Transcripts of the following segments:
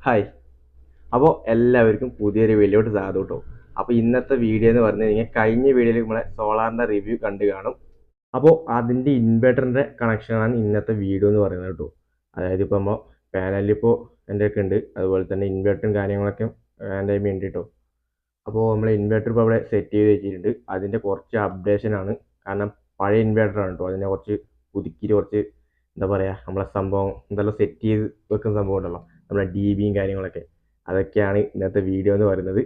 Hi. അപ്പോൾ എല്ലാവർക്കും പുതിയൊരു വീഡിയോട്ട് സ്വാഗതം കേട്ടോ. അപ്പോൾ ഇന്നത്തെ വീഡിയോ എന്ന് പറഞ്ഞു കഴിഞ്ഞാൽ കഴിഞ്ഞ വീഡിയോയിൽ നമ്മളെ സോളാറിൻ്റെ റിവ്യൂ കണ്ടു കാണും. അപ്പോൾ അതിൻ്റെ ഇൻവെർട്ടറിൻ്റെ കണക്ഷനാണ് ഇന്നത്തെ വീഡിയോ എന്ന് പറയുന്നത് കേട്ടോ. അതായത് ഇപ്പോൾ നമ്മൾ പാനലിൽ ഇപ്പോൾ എൻ്റെ ഒക്കെ ഉണ്ട്, അതുപോലെ തന്നെ ഇൻവെർട്ടറും കാര്യങ്ങളൊക്കെ എൻ്റെ കയ്യിൽ ഉണ്ട് കേട്ടോ. അപ്പോൾ നമ്മൾ ഇൻവെർട്ടർ ഇപ്പോൾ അവിടെ സെറ്റ് ചെയ്ത് വെച്ചിട്ടുണ്ട്. അതിൻ്റെ കുറച്ച് അപ്ഡേഷനാണ്. കാരണം പഴയ ഇൻവെർട്ടറാണ് കേട്ടോ. അതിനെ കുറച്ച് പുതുക്കിയിട്ട് കുറച്ച് എന്താ പറയുക, നമ്മളെ സംഭവം എന്തെല്ലാം സെറ്റ് ചെയ്ത് വെക്കുന്ന സംഭവം ഉണ്ടല്ലോ, നമ്മുടെ ഡി ബിയും കാര്യങ്ങളൊക്കെ. അതൊക്കെയാണ് ഇന്നത്തെ വീഡിയോ എന്ന് പറയുന്നത്.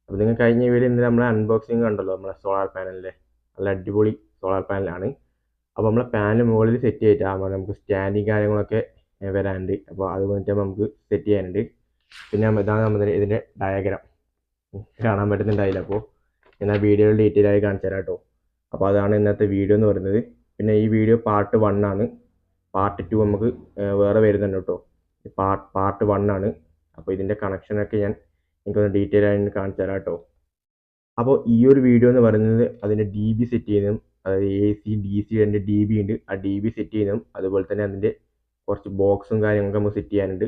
അപ്പോൾ നിങ്ങൾ കഴിഞ്ഞ വീഡിയോ ഇന്ന് നമ്മളെ അൺബോക്സിങ് കണ്ടല്ലോ, നമ്മളെ സോളാർ പാനലിൻ്റെ നല്ല അടിപൊളി സോളാർ പാനലാണ്. അപ്പോൾ നമ്മളെ പാനൽ മുകളിൽ സെറ്റ് ചെയ്തിട്ടാകുമ്പോൾ നമുക്ക് സ്റ്റാൻഡിങ് കാര്യങ്ങളൊക്കെ വരാനുണ്ട്. അപ്പോൾ അത് വന്നിട്ട് നമുക്ക് സെറ്റ് ചെയ്യാനുണ്ട്. പിന്നെ ഇതാണ് നമ്മുടെ ഇതിൻ്റെ ഡയഗ്രാം. കാണാൻ പറ്റുന്നുണ്ടായില്ല, അപ്പോൾ ഞാൻ ആ വീഡിയോയിൽ ഡീറ്റെയിൽ ആയി കാണിച്ചു തരാം കേട്ടോ. അപ്പോൾ അതാണ് ഇന്നത്തെ വീഡിയോ എന്ന് പറയുന്നത്. പിന്നെ ഈ വീഡിയോ പാർട്ട് 1 ആണ്. പാർട്ട് 2 നമുക്ക് വേറെ വരുന്നുണ്ട് കേട്ടോ. പാർട്ട് 1 ആണ്. അപ്പോൾ ഇതിൻ്റെ കണക്ഷനൊക്കെ ഞാൻ എനിക്കൊന്ന് ഡീറ്റെയിൽ ആയിട്ട് കാണിച്ചു തരാം കേട്ടോ. അപ്പോൾ ഈ ഒരു വീഡിയോ എന്ന് പറയുന്നത് അതിൻ്റെ ഡി ബി സെറ്റ് ചെയ്യുന്നതും, അതായത് എ സി ഡി സി അതിൻ്റെ ഡി ബി ഉണ്ട്, ആ ഡി ബി സെറ്റ് ചെയ്യുന്നതും അതുപോലെ തന്നെ അതിൻ്റെ കുറച്ച് ബോക്സും കാര്യങ്ങളൊക്കെ നമുക്ക് സെറ്റ് ചെയ്യാനുണ്ട്.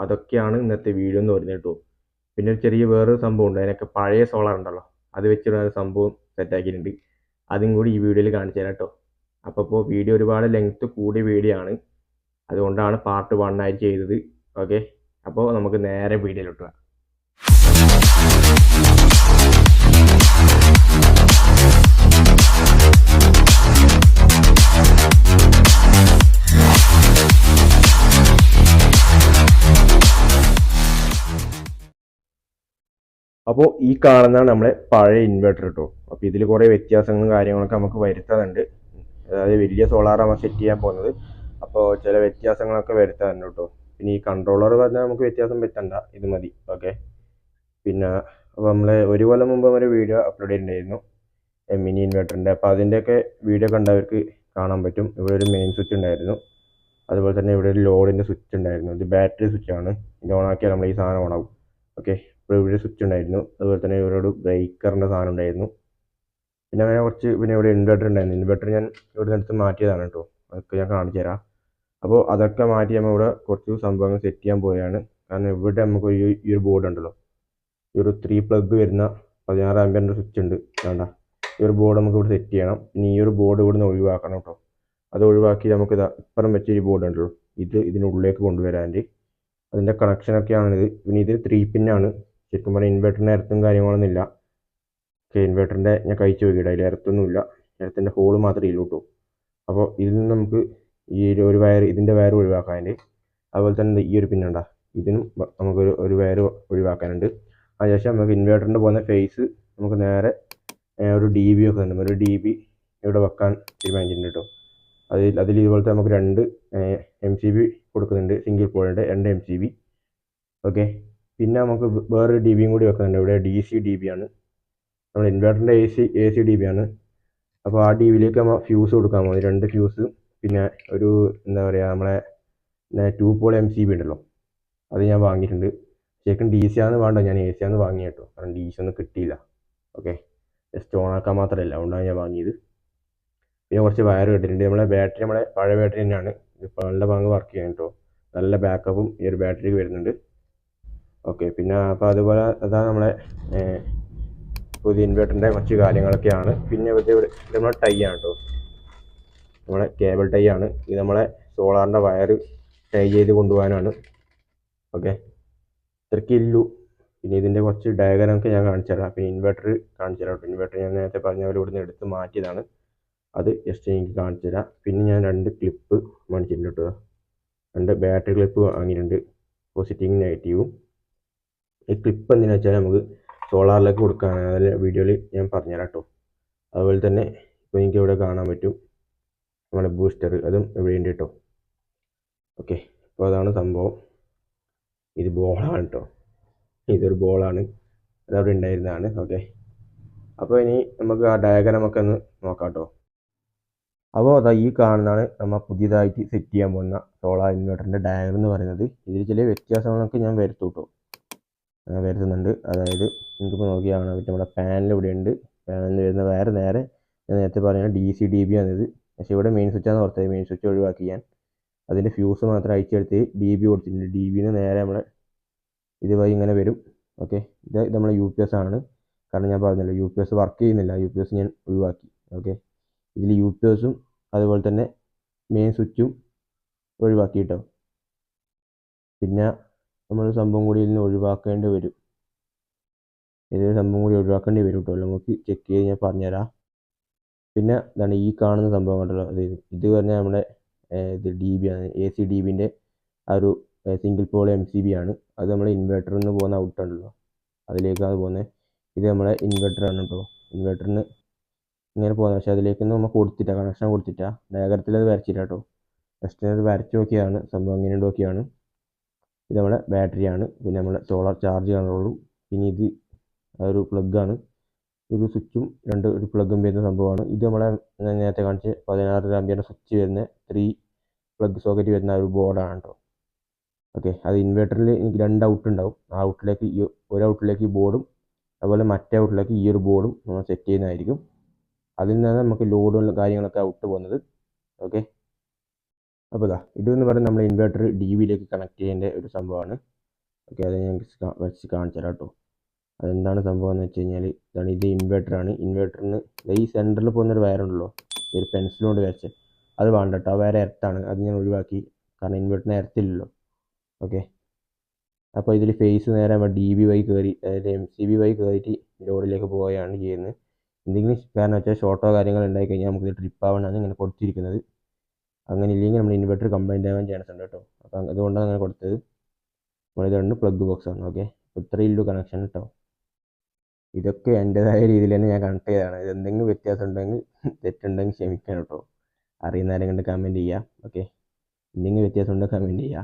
അതൊക്കെയാണ് ഇന്നത്തെ വീഡിയോ എന്ന് പറയുന്നത് കേട്ടോ. പിന്നെ ഒരു ചെറിയ വേറൊരു സംഭവം ഉണ്ട്. അതിനൊക്കെ പഴയ സോളാർ ഉണ്ടല്ലോ, അത് വെച്ചിട്ട് ഒരു സംഭവം സെറ്റാക്കിയിട്ടുണ്ട്. അതും കൂടി ഈ വീഡിയോയിൽ കാണിച്ചു തരാം കേട്ടോ. അപ്പോൾ വീഡിയോ ഒരുപാട് ലെങ്ത്ത് കൂടിയ വീഡിയോ ആണ്, അതുകൊണ്ടാണ് പാർട്ട് 1 ആയിട്ട് ചെയ്തത്. ഓക്കെ, അപ്പോൾ നമുക്ക് നേരെ വീഡിയോയിലോട്ട് പോകാം. അപ്പോൾ ഈ കാണുന്നതാണ് നമ്മളെ പഴയ ഇൻവെർട്ടർ കേട്ടോ. അപ്പോൾ ഇതിൽ കുറേ വ്യത്യാസങ്ങളും കാര്യങ്ങളൊക്കെ നമുക്ക് വരുത്താനുണ്ട്. അതായത് വലിയ സോളാറാണ് സെറ്റ് ചെയ്യാൻ പോകുന്നത്. അപ്പോൾ ചില വ്യത്യാസങ്ങളൊക്കെ വരുത്താനുണ്ട് കേട്ടോ. പിന്നെ ഈ കൺട്രോളർ പറഞ്ഞാൽ നമുക്ക് വ്യത്യാസം പറ്റണ്ട, ഇത് മതി. ഓക്കെ, പിന്നെ അപ്പോൾ നമ്മൾ ഒരു കൊല്ലം മുമ്പ് ഒരു വീഡിയോ അപ്ലോഡ് ചെയ്തിട്ടുണ്ടായിരുന്നു മിനി ഇൻവെർട്ടറിൻ്റെ. അപ്പോൾ അതിൻ്റെയൊക്കെ വീഡിയോ കണ്ടവർക്ക് കാണാൻ പറ്റും. ഇവിടെ ഒരു മെയിൻ സ്വിച്ച് ഉണ്ടായിരുന്നു, അതുപോലെ തന്നെ ഇവിടെ ഒരു ലോഡിൻ്റെ സ്വിച്ച് ഉണ്ടായിരുന്നു. ഇത് ബാറ്ററി സ്വിച്ചാണ്. ഇത് ഓണാക്കിയാൽ നമ്മൾ ഈ സാധനം ഓണാവും. ഓക്കെ, ഇപ്പോൾ ഇവിടെ സ്വിച്ച് ഉണ്ടായിരുന്നു, അതുപോലെ തന്നെ ഇവിടെ ഒരു ബ്രേക്കറിൻ്റെ സാധനം ഉണ്ടായിരുന്നു. പിന്നെ അങ്ങനെ കുറച്ച്, പിന്നെ ഇവിടെ ഇൻവെർട്ടർ ഉണ്ടായിരുന്നു. ഇൻവെർട്ടർ ഞാൻ ഇവിടെ നിന്ന് മാറ്റിയതാണ് കേട്ടോ. അതൊക്കെ ഞാൻ കാണിച്ചു തരാം. അപ്പോൾ അതൊക്കെ മാറ്റി നമ്മൾ ഇവിടെ കുറച്ച് സംഭവങ്ങൾ സെറ്റ് ചെയ്യാൻ പോവുകയാണ്. കാരണം ഇവിടെ നമുക്ക് ഈ ഒരു ബോർഡ് ഉണ്ടല്ലോ, ഈ ഒരു 3 പ്ലഗ് വരുന്ന 16 ആമ്പിയറിൻ്റെ സ്വിച്ച് ഉണ്ട്. വേണ്ട, ഈ ഒരു ബോർഡ് നമുക്ക് ഇവിടെ സെറ്റ് ചെയ്യണം. പിന്നെ ഈ ഒരു ബോർഡ് ഇവിടെ നിന്ന് ഒഴിവാക്കണം കേട്ടോ. അത് ഒഴിവാക്കി നമുക്ക് ഇപ്പുറം വെച്ച ഈ ബോർഡ് ഉണ്ടല്ലോ, ഇതിനുള്ളിലേക്ക് കൊണ്ടുവരാൻ അതിൻ്റെ കണക്ഷനൊക്കെയാണിത്. പിന്നെ ഇത് 3 പിന്നാണ്. ശരിക്കും പറഞ്ഞാൽ ഇൻവെർട്ടറിൻ്റെ എർത്തും കാര്യങ്ങളൊന്നും ഇല്ല. ഓക്കെ, ഇൻവെർട്ടറിൻ്റെ ഞാൻ കഴിച്ചു നോക്കിയിട്ട് അതിൽ എർത്തൊന്നുമില്ല. എർത്തിൻ്റെ ഹോള് മാത്രമേ ഇല്ലൂ കേട്ടോ. അപ്പോൾ ഇതിൽ നിന്ന് നമുക്ക് ഈ ഒരു വയർ, ഇതിൻ്റെ വയർ ഒഴിവാക്കാനുണ്ട്. അതുപോലെ തന്നെ ഈ ഒരു പിന്നുണ്ട, ഇതിനും നമുക്കൊരു വയർ ഒഴിവാക്കാനുണ്ട്. അതിനുശേഷം നമുക്ക് ഇൻവെർട്ടറിൻ്റെ പോകുന്ന ഫേസ് നമുക്ക് നേരെ ഒരു ഡി ബി വെക്കുന്നുണ്ട്. ഒരു ഡി ബി ഇവിടെ വെക്കാൻ തീരുമാനിച്ചിട്ടുണ്ട് കേട്ടോ. അതിൽ ഇതുപോലത്തെ നമുക്ക് 2 MCB കൊടുക്കുന്നുണ്ട്. Single പോളിൻ്റെ 2 MCB. ഓക്കെ, പിന്നെ നമുക്ക് വേറൊരു ഡി ബിയും കൂടി വെക്കുന്നുണ്ട്. ഇവിടെ DC DB ആണ്. നമ്മൾ ഇൻവെർട്ടറിൻ്റെ AC DB ആണ്. അപ്പോൾ ആ ഡി ബിയിലേക്ക് നമ്മൾ ഫ്യൂസ് കൊടുക്കാൻ പോകുന്നത് 2 ഫ്യൂസ്, പിന്നെ ഒരു എന്താ പറയുക, നമ്മളെ 2 പോൾ MCB ഉണ്ടല്ലോ, അത് ഞാൻ വാങ്ങിയിട്ടുണ്ട്. ശരിക്കും DC ആണ് വേണ്ട, ഞാൻ AC ആണ് വാങ്ങിയത് കേട്ടോ. കാരണം DC ഒന്നും കിട്ടിയില്ല. ഓക്കെ, ജസ്റ്റ് ഓണാക്കാൻ മാത്രമല്ല, അതുകൊണ്ടാണ് ഞാൻ വാങ്ങിയത്. പിന്നെ കുറച്ച് വയർ കിട്ടിയിട്ടുണ്ട്. നമ്മളെ പഴയ ബാറ്ററി തന്നെയാണ്. ഇപ്പോൾ നല്ല ഭാഗം വർക്ക് ചെയ്യാൻ കേട്ടോ. നല്ല ബാക്കപ്പും ഈ ഒരു ബാറ്ററിക്ക് വരുന്നുണ്ട്. ഓക്കെ, പിന്നെ അപ്പോൾ അതുപോലെ അതാണ് നമ്മളെ പുതിയ ഇൻവെർട്ടറിൻ്റെ കുറച്ച് കാര്യങ്ങളൊക്കെയാണ്. പിന്നെ ഇത് നമ്മളെ ടൈ ആണ് കേട്ടോ, നമ്മളെ കേബിൾ ടൈ ആണ്. ഇത് നമ്മളെ സോളാറിൻ്റെ വയർ ടൈ ചെയ്ത് കൊണ്ടുപോകാനാണ്. ഓക്കെ, ഇത്രയ്ക്ക് ഇല്ലു. പിന്നെ ഇതിൻ്റെ കുറച്ച് ഡയഗ്രാമൊക്കെ ഞാൻ കാണിച്ചു തരാം. പിന്നെ ഇൻവെർട്ടർ കാണിച്ചു തരാം കേട്ടോ. ഇൻവെർട്ടർ ഞാൻ നേരത്തെ പറഞ്ഞ പോലെ ഇവിടുന്ന് എടുത്ത് മാറ്റിയതാണ്. അത് ജസ്റ്റ് എനിക്ക് കാണിച്ചു തരാം. പിന്നെ ഞാൻ 2 ക്ലിപ്പ് വാങ്ങിച്ചിട്ടുണ്ട് കേട്ടോ. 2 ബാറ്ററി ക്ലിപ്പ് വാങ്ങിയിട്ടുണ്ട്, പോസിറ്റീവും നെഗറ്റീവും. ഈ ക്ലിപ്പ് എന്തിനാ വെച്ചാൽ നമുക്ക് സോളാറിലേക്ക് കൊടുക്കാനാണ്. അതിൽ വീഡിയോയിൽ ഞാൻ പറഞ്ഞുതരാം കേട്ടോ. അതുപോലെ തന്നെ ഇപ്പോൾ എനിക്ക് ഇവിടെ കാണാൻ പറ്റും നമ്മുടെ ബൂസ്റ്റർ, അതും ഇവിടെ ഉണ്ട് കേട്ടോ. ഓക്കെ, അപ്പോൾ അതാണ് സംഭവം. ഇത് ബോളാണ് കേട്ടോ, ഇതൊരു ബോളാണ്, അതവിടെ ഉണ്ടായിരുന്നതാണ്. ഓക്കെ, അപ്പോൾ ഇനി നമുക്ക് ആ ഡയഗ്രാമൊക്കെ ഒന്ന് നോക്കാം കേട്ടോ. അപ്പോൾ അതാ ഈ കാണുന്നതാണ് നമ്മൾ പുതിയതായിട്ട് സെറ്റ് ചെയ്യാൻ പോകുന്ന സോളാർ ഇൻവെർട്ടറിൻ്റെ ഡയഗ്രം എന്ന് പറയുന്നത്. ഇതിൽ ചില വ്യത്യാസങ്ങളൊക്കെ ഞാൻ വരുത്തുന്നുണ്ട്. അതായത് നിങ്ങൾക്കിപ്പോൾ നോക്കിയാണ് നമ്മുടെ പാനൽ ഇവിടെ ഉണ്ട്. പാനലിൽ വരുന്ന വയർ നേരെ ഞാൻ നേരത്തെ പറഞ്ഞ DC DB ആണിത്. പക്ഷേ ഇവിടെ മെയിൻ സ്വിച്ചാണ് ഓർത്തത്. മെയിൻ സ്വിച്ച് ഒഴിവാക്കി ഞാൻ അതിൻ്റെ ഫ്യൂസ് മാത്രം അയച്ചെടുത്ത് DB കൊടുത്തിട്ടുണ്ട്. DBന്ന് നേരെ നമ്മളെ ഇതുവഴി ഇങ്ങനെ വരും. ഓക്കെ, ഇത് നമ്മളെ UPS ആണ്. കാരണം ഞാൻ പറഞ്ഞല്ലോ UPS വർക്ക് ചെയ്യുന്നില്ല, UPS ഞാൻ ഒഴിവാക്കി. ഓക്കെ, ഇതിൽ UPSഉം അതുപോലെ തന്നെ മെയിൻ സ്വിച്ചും ഒഴിവാക്കി കേട്ടോ. പിന്നെ നമ്മൾ സംഭവം കൂടി ഇതിന് ഒഴിവാക്കേണ്ടി വരും. ഇതൊരു സംഭവം കൂടി ഒഴിവാക്കേണ്ടി വരും കേട്ടോ. നമുക്ക് ചെക്ക് ചെയ്ത് ഞാൻ പറഞ്ഞുതരാം. പിന്നെ ഇതാണ് ഈ കാണുന്ന സംഭവം കണ്ടല്ലോ, ഇത് പറഞ്ഞാൽ നമ്മുടെ ഇത് DB ആണ്, AC DBൻ്റെ ആ ഒരു സിംഗിൾ പോൾ MCB ആണ്. അത് നമ്മൾ ഇൻവെർട്ടറിൽ നിന്ന് പോകുന്ന ഔട്ട് ഉണ്ടല്ലോ, അതിലേക്കാണ് പോകുന്നത്. ഇത് നമ്മളെ ഇൻവെർട്ടറാണ് കേട്ടോ. ഇൻവെർട്ടറിന് ഇങ്ങനെ പോകുന്നത്, പക്ഷേ അതിലേക്കൊന്നും നമ്മൾ കൊടുത്തില്ല, കണക്ഷൻ കൊടുത്തില്ല. ഡയഗ്രത്തിൽ അത് വരച്ചില്ല കേട്ടോ. ജസ്റ്റ് അത് വരച്ച് നോക്കിയാണ് സംഭവം, ഇങ്ങനെ നോക്കിയാണ്. ഇത് നമ്മുടെ ബാറ്ററിയാണ്. പിന്നെ നമ്മുടെ സോളാർ ചാർജ് കൺട്രോളും. പിന്നെ ഇത് ഒരു പ്ലഗ്ഗാണ്, ഒരു സ്വിച്ചും ഒരു പ്ലഗും വരുന്ന സംഭവമാണ്. ഇത് നമ്മളെ ഞാൻ നേരത്തെ കാണിച്ച 16 ആമ്പിയറിൻ്റെ സ്വിച്ച് വരുന്ന 3 പ്ലഗ് സോക്കറ്റ് വരുന്ന ഒരു ബോർഡാണ് കേട്ടോ. ഓക്കെ, അത് ഇൻവെർട്ടറിൽ എനിക്ക് 2 ഔട്ട് ഉണ്ടാവും. ആ ഔട്ടിലേക്ക് ഒരു ഔട്ടിലേക്ക് ഈ ബോർഡും അതുപോലെ മറ്റേ ഔട്ടിലേക്ക് ഈ ഒരു ബോർഡും നമ്മൾ സെറ്റ് ചെയ്യുന്നതായിരിക്കും. അതിൽ നിന്നാണ് നമുക്ക് ലോഡും കാര്യങ്ങളൊക്കെ ഔട്ട് പോകുന്നത്. ഓക്കെ, അപ്പോൾ ഇതെന്ന് പറയുന്നത് നമ്മൾ ഇൻവെർട്ടർ DBയിലേക്ക് കണക്ട് ചെയ്യേണ്ട ഒരു സംഭവമാണ്. ഓക്കെ, അത് ഞാൻ വെച്ച് കാണിച്ചു തരാം കേട്ടോ. അതെന്താണ് സംഭവം എന്ന് വെച്ച് കഴിഞ്ഞാൽ, ഇത് ഇൻവെർട്ടറാണ്. ഇൻവെർട്ടറിന് ഈ സെൻറ്ററിൽ പോകുന്നൊരു വയറുണ്ടല്ലോ, ഈ ഒരു പെൻസിൽ കൊണ്ട് വരച്ച്, അത് വേണ്ട കേട്ടോ. ആ വയർ എർത്താണ്, അത് ഞാൻ ഒഴിവാക്കി. കാരണം ഇൻവെർട്ടറിന് എർത്തില്ലല്ലോ. ഓക്കെ, അപ്പോൾ ഇതിൽ ഫേസ് നേരെ നമ്മൾ DB വഴി കയറി, അതായത് MCB വഴി കയറിയിട്ട് ലോഡിലേക്ക് പോവുകയാണ് ചെയ്യുന്നത്. എന്തെങ്കിലും കാരണം വെച്ചാൽ ഷോർട്ടോ കാര്യങ്ങൾ ഉണ്ടായി കഴിഞ്ഞാൽ നമുക്ക് ട്രിപ്പ് ആവാനാണ് ഇങ്ങനെ കൊടുത്തിരിക്കുന്നത്. അങ്ങനെ ഇല്ലെങ്കിൽ നമ്മൾ ഇൻവെർട്ടർ കംപ്ലൈൻറ്റ് ആവാൻ ചാൻസ് ഉണ്ട് കേട്ടോ. അപ്പോൾ അതുകൊണ്ടാണ് അങ്ങനെ കൊടുത്തത്. നമ്മളിത് രണ്ട് പ്ലഗ് ബോക്സ് ആണ്. ഓക്കെ, ഇത്രയുള്ളൂ കണക്ഷൻ കേട്ടോ. ഇതൊക്കെ എൻ്റെതായ രീതിയിൽ തന്നെ ഞാൻ കണക്ട് ചെയ്തതാണ്. ഇത് എന്തെങ്കിലും വ്യത്യാസം ഉണ്ടെങ്കിൽ തെറ്റുണ്ടെങ്കിൽ ക്ഷമിക്കണം കേട്ടോ. അറിയുന്നവരെ കണ്ട് കമൻറ്റ് ചെയ്യുക. ഓക്കെ, എന്തെങ്കിലും വ്യത്യാസം ഉണ്ടെങ്കിൽ കമൻറ്റ് ചെയ്യുക.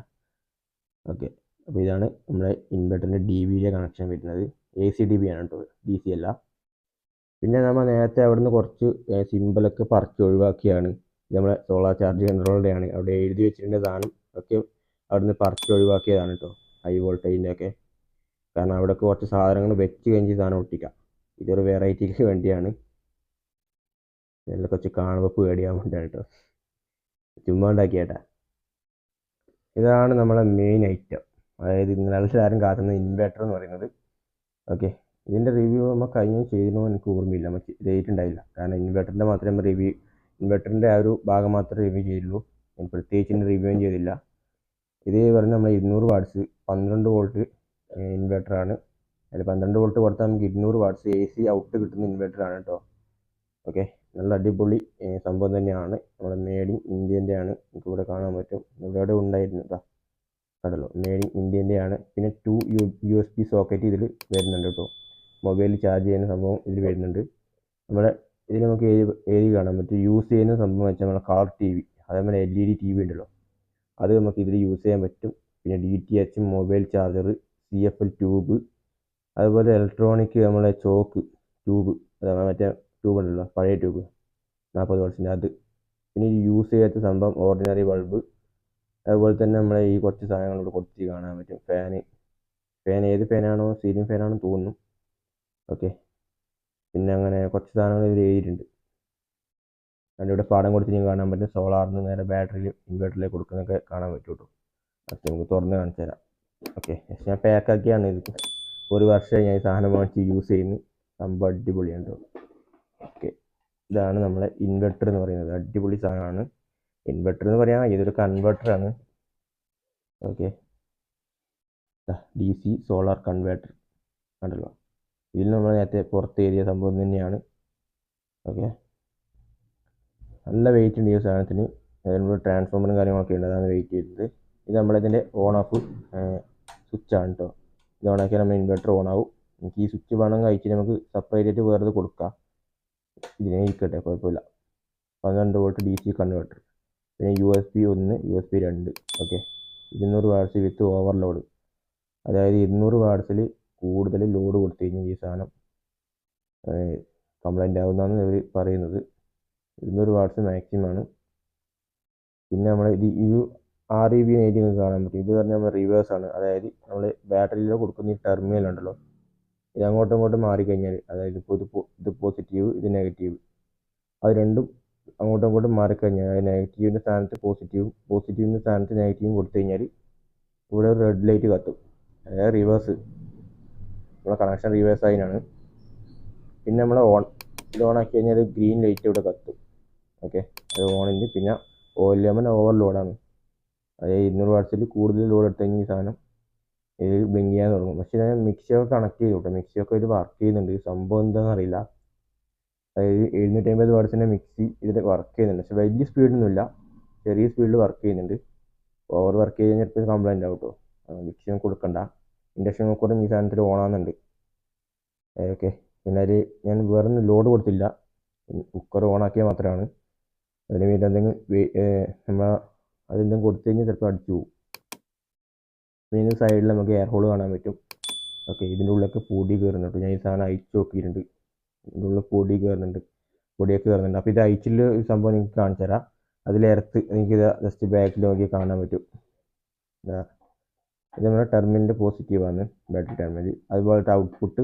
ഓക്കെ, അപ്പോൾ ഇതാണ് നമ്മുടെ ഇൻവെർട്ടറിൻ്റെ DBയിലെ കണക്ഷൻ വരുന്നത്. AC DB ആണ് കേട്ടോ, DC അല്ല. പിന്നെ നമ്മൾ നേരത്തെ അവിടുന്ന് കുറച്ച് സിമ്പിളൊക്കെ പറിച്ച് ഒഴിവാക്കിയാണ്. നമ്മളെ സോളാർ ചാർജ് കൺട്രോളിൻ്റെയാണ്, അവിടെ എഴുതി വെച്ചിട്ടുണ്ട് സാധനം ഒക്കെ അവിടുന്ന് പറിച്ച് ഒഴിവാക്കിയതാണ് കേട്ടോ, ഹൈ വോൾട്ടേജിൻ്റെ ഒക്കെ. കാരണം അവിടെയൊക്കെ കുറച്ച് സാധനങ്ങൾ വെച്ച് കഴിഞ്ഞ് സാധനം ഒട്ടിക്കാം. ഇതൊരു വെറൈറ്റിക്ക് വേണ്ടിയാണ്, എല്ലാം കുറച്ച് കാണുമ്പോൾ പേടിയാൻ വേണ്ടിയാണ് കേട്ടോ, ചുമ്മാ ഉണ്ടാക്കിയേട്ടാ. ഇതാണ് നമ്മളെ മെയിൻ ഐറ്റം, അതായത് ഇന്നലെ ആരും കാത്തുന്ന ഇൻവെർട്ടർ എന്ന് പറയുന്നത്. ഓക്കെ, ഇതിൻ്റെ റിവ്യൂ നമ്മൾ കഴിഞ്ഞ് ചെയ്തിരുന്നോ എനിക്ക് ഓർമ്മയില്ല, നമുക്ക് ചെയ്തിട്ടുണ്ടായില്ല. കാരണം ഇൻവെർട്ടറിൻ്റെ മാത്രമേ ഇൻവെർട്ടറിൻ്റെ ആ ഒരു ഭാഗം മാത്രമേ റിവ്യൂ ചെയ്തുള്ളൂ. ഞാൻ പ്രത്യേകിച്ച് റിവ്യൂയും ചെയ്തില്ല. ഇത് പറഞ്ഞ് നമ്മൾ 200 വാട്ട്സ് 12 വോൾട്ട് ഇൻവെർട്ടറാണ്. അതിൽ 12 വോൾട്ട് കൊടുത്താൽ നമുക്ക് 200 വാട്ട്സ് AC ഔട്ട് കിട്ടുന്ന ഇൻവെർട്ടറാണ് കേട്ടോ. ഓക്കെ, നല്ല അടിപൊളി സംഭവം തന്നെയാണ്. നമ്മുടെ മേഡ് ഇൻ ഇന്ത്യൻ്റെ ആണ്, നമുക്ക് ഇവിടെ കാണാൻ പറ്റും. ഇവിടെ ഉണ്ടായിരുന്നു കണ്ടല്ലോ, മേഡ് ഇൻ ഇന്ത്യൻ്റെ ആണ്. പിന്നെ 2 USB സോക്കറ്റ് ഇതിൽ വരുന്നുണ്ട് കേട്ടോ. മൊബൈൽ ചാർജ് ചെയ്യുന്ന സംഭവം ഇതിൽ വരുന്നുണ്ട്. നമ്മുടെ ഇതിൽ നമുക്ക് ഏത് കാണാൻ പറ്റും. യൂസ് ചെയ്യുന്ന സംഭവം വെച്ചാൽ നമ്മുടെ കളർ TV, അതേപോലെ LED TV ഉണ്ടല്ലോ, അത് നമുക്ക് ഇതിൽ യൂസ് ചെയ്യാൻ പറ്റും. പിന്നെ DTH, mobile charger, CFL tube, അതുപോലെ ഇലക്ട്രോണിക് നമ്മളെ ചോക്ക് ട്യൂബ്, മറ്റേ ട്യൂബ് ഉണ്ടല്ലോ, പഴയ ട്യൂബ് 40 വാട്ട്സിൻ്റെ അത്. പിന്നെ ഈ യൂസ് ചെയ്യാത്ത സംഭവം ഓർഡിനറി ബൾബ്. അതുപോലെ തന്നെ നമ്മളെ ഈ കുറച്ച് സാധനങ്ങളോട് കുറച്ച് കാണാൻ പറ്റും. ഫാൻ ഏത് ഫാനാണോ, സീലിംഗ് ഫാനാണെന്ന് തോന്നുന്നു. ഓക്കെ, പിന്നെ അങ്ങനെ കുറച്ച് സാധനങ്ങൾ ഇതിൽ എഴുതിയിട്ടുണ്ട്. അതിൻ്റെ പാടം കൊടുത്ത് ഞാൻ കാണാൻ പറ്റും. സോളാറിൽ നിന്ന് നേരെ ബാറ്ററിയിൽ ഇൻവെർട്ടറിലേക്ക് കൊടുക്കുന്നതൊക്കെ കാണാൻ പറ്റും കേട്ടോ. അത് നമുക്ക് തുറന്ന് കാണിച്ചു തരാം. ഓക്കെ, ഞാൻ പാക്കാക്കിയാണ് ഇത്. 1 വർഷമായി ഞാൻ ഈ സാധനം വാങ്ങിച്ച് യൂസ് ചെയ്യുന്നു. സംഭവം അടിപൊളിയാണ് കേട്ടോ. ഓക്കെ, ഇതാണ് നമ്മളെ ഇൻവെർട്ടർ എന്ന് പറയുന്നത്. അടിപൊളി സാധനമാണ് ഇൻവെർട്ടർ എന്ന് പറയാം, ഇതൊരു കൺവെർട്ടറാണ്. ഓക്കെ, DC സോളാർ കൺവെർട്ടർ കണ്ടല്ലോ. ഇതിൽ നമ്മൾ നേരത്തെ പുറത്ത് എഴുതിയ സംഭവം തന്നെയാണ്. ഓക്കെ, നല്ല വെയിറ്റ് ഉണ്ട് ഈ സാധനത്തിന്. അതിനുള്ള ട്രാൻസ്ഫോമറും കാര്യങ്ങളൊക്കെ ഉണ്ട്, അതാണ് വെയിറ്റ് ചെയ്യുന്നത്. ഇത് നമ്മളിതിൻ്റെ ഓൺ ഓഫ് സ്വിച്ചാണ് കേട്ടോ. ഇത് ഓണാക്കിയാൽ നമ്മൾ ഇൻവെർട്ടർ ഓൺ ആവും. നമുക്ക് ഈ സ്വിച്ച് വേണം കഴിച്ച് നമുക്ക് സെപ്പറേറ്റ് ആയിട്ട് വേറെ കൊടുക്കാം. ഇതിനെ ഇരിക്കട്ടെ, കുഴപ്പമില്ല. 12 വോൾട്ട് DC കൺവെർട്ടർ. പിന്നെ USB 1, USB 2. ഓക്കെ, 200 വാട്ട്സ് വിത്ത് ഓവർലോഡ്. അതായത് 200 വാട്ട്സിൽ കൂടുതൽ ലോഡ് കൊടുത്തു കഴിഞ്ഞാൽ ഈ സാധനം കംപ്ലൈൻ്റ് ആവുന്നതാണ് ഇവർ പറയുന്നത്. 200 വാട്ട്സ് മാക്സിമം ആണ്. പിന്നെ നമ്മൾ ഈ REB ആയിട്ട് നിങ്ങൾക്ക് കാണാൻ പറ്റും. ഇത് പറഞ്ഞാൽ നമ്മൾ റിവേഴ്സ് ആണ്. അതായത് നമ്മൾ ബാറ്ററിയിൽ കൊടുക്കുന്ന ഈ ടെർമിനൽ ഉണ്ടല്ലോ, ഇത് അങ്ങോട്ടും ഇങ്ങോട്ടും മാറിക്കഴിഞ്ഞാൽ, അതായത് ഇപ്പോൾ ഇത് പോസിറ്റീവ്, ഇത് നെഗറ്റീവ്, അത് രണ്ടും അങ്ങോട്ടും ഇങ്ങോട്ടും മാറിക്കഴിഞ്ഞാൽ, അതായത് നെഗറ്റീവിൻ്റെ സ്ഥാനത്ത് പോസിറ്റീവിൻ്റെ സ്ഥാനത്ത് നെഗറ്റീവും കൊടുത്തു കഴിഞ്ഞാൽ ഇവിടെ ഒരു റെഡ് ലൈറ്റ് കത്തും. അതായത് റിവേഴ്സ്, നമ്മളെ കണക്ഷൻ റിവേഴ്സ് ആയതിനാണ്. പിന്നെ നമ്മൾ ഇത് ഓണാക്കി കഴിഞ്ഞാൽ ഗ്രീൻ ലൈറ്റ് ഇവിടെ കത്തും. ഓക്കെ, അത് ഓണിൻ്റെ. പിന്നെ ഓയിൽ ലെമൺ ഓവർലോഡാണ്, അതായത് 200 വാട്ട്സിൽ കൂടുതൽ ലോഡ് എടുത്തു കഴിഞ്ഞാൽ ഈ സാധനം ഇത് ബ്ലിങ്ക് ചെയ്യാൻ തുടങ്ങും. പക്ഷേ ഞാൻ മിക്സിയൊക്കെ കണക്ട് ചെയ്തു കേട്ടോ, മിക്സിയൊക്കെ ഇത് വർക്ക് ചെയ്യുന്നുണ്ട്. സംഭവം എന്താണെന്ന് അറിയില്ല. അതായത് 750 വാട്ട്സിൻ്റെ മിക്സി ഇതിൽ വർക്ക് ചെയ്യുന്നുണ്ട്, പക്ഷെ വലിയ സ്പീഡൊന്നുമില്ല, ചെറിയ സ്പീഡിൽ വർക്ക് ചെയ്യുന്നുണ്ട്. ഓവർ വർക്ക് ചെയ്ത് കഴിഞ്ഞാൽ ഇപ്പോൾ കംപ്ലൈൻ്റ് ആവും കേട്ടോ. മിക്സി നമുക്ക് കൊടുക്കണ്ട. ഇൻഡക്ഷൻ കുക്കറും ഈ സാധനത്തിൽ ഓണാകുന്നുണ്ട്. ഓക്കെ, പിന്നെ അതിൽ ഞാൻ വേറെ ഒന്നും ലോഡ് കൊടുത്തില്ല, കുക്കർ ഓണാക്കിയാൽ മാത്രമാണ്. അതിന് വേണ്ടി എന്തെങ്കിലും നമ്മൾ അതെന്തെങ്കിലും കൊടുത്തു കഴിഞ്ഞാൽ ചിലപ്പോൾ അടിച്ചു പോകും. പിന്നെ സൈഡിൽ നമുക്ക് എയർ ഹോൾ കാണാൻ പറ്റും. ഓക്കെ, ഇതിൻ്റെ ഉള്ളിലൊക്കെ പൊടി കയറുന്നുണ്ട്. ഞാൻ ഈ സാധനം അയച്ചു നോക്കിയിട്ടുണ്ട്, ഇതിൻ്റെ ഉള്ളിൽ പൊടിയൊക്കെ കയറുന്നുണ്ട്. അപ്പോൾ ഇത് അയച്ചിൽ ഈ സംഭവം നിങ്ങൾക്ക് കാണിച്ചു തരാം. അതിലെർത്ത് എനിക്കിത് ജസ്റ്റ് ബാക്കിൽ നോക്കി കാണാൻ പറ്റും. ഇത് നമ്മുടെ ടെർമിനൽ പോസിറ്റീവാണ്, ബാറ്ററി ടെർമിനൽ. അതുപോലത്തെ ഔട്ട്പുട്ട്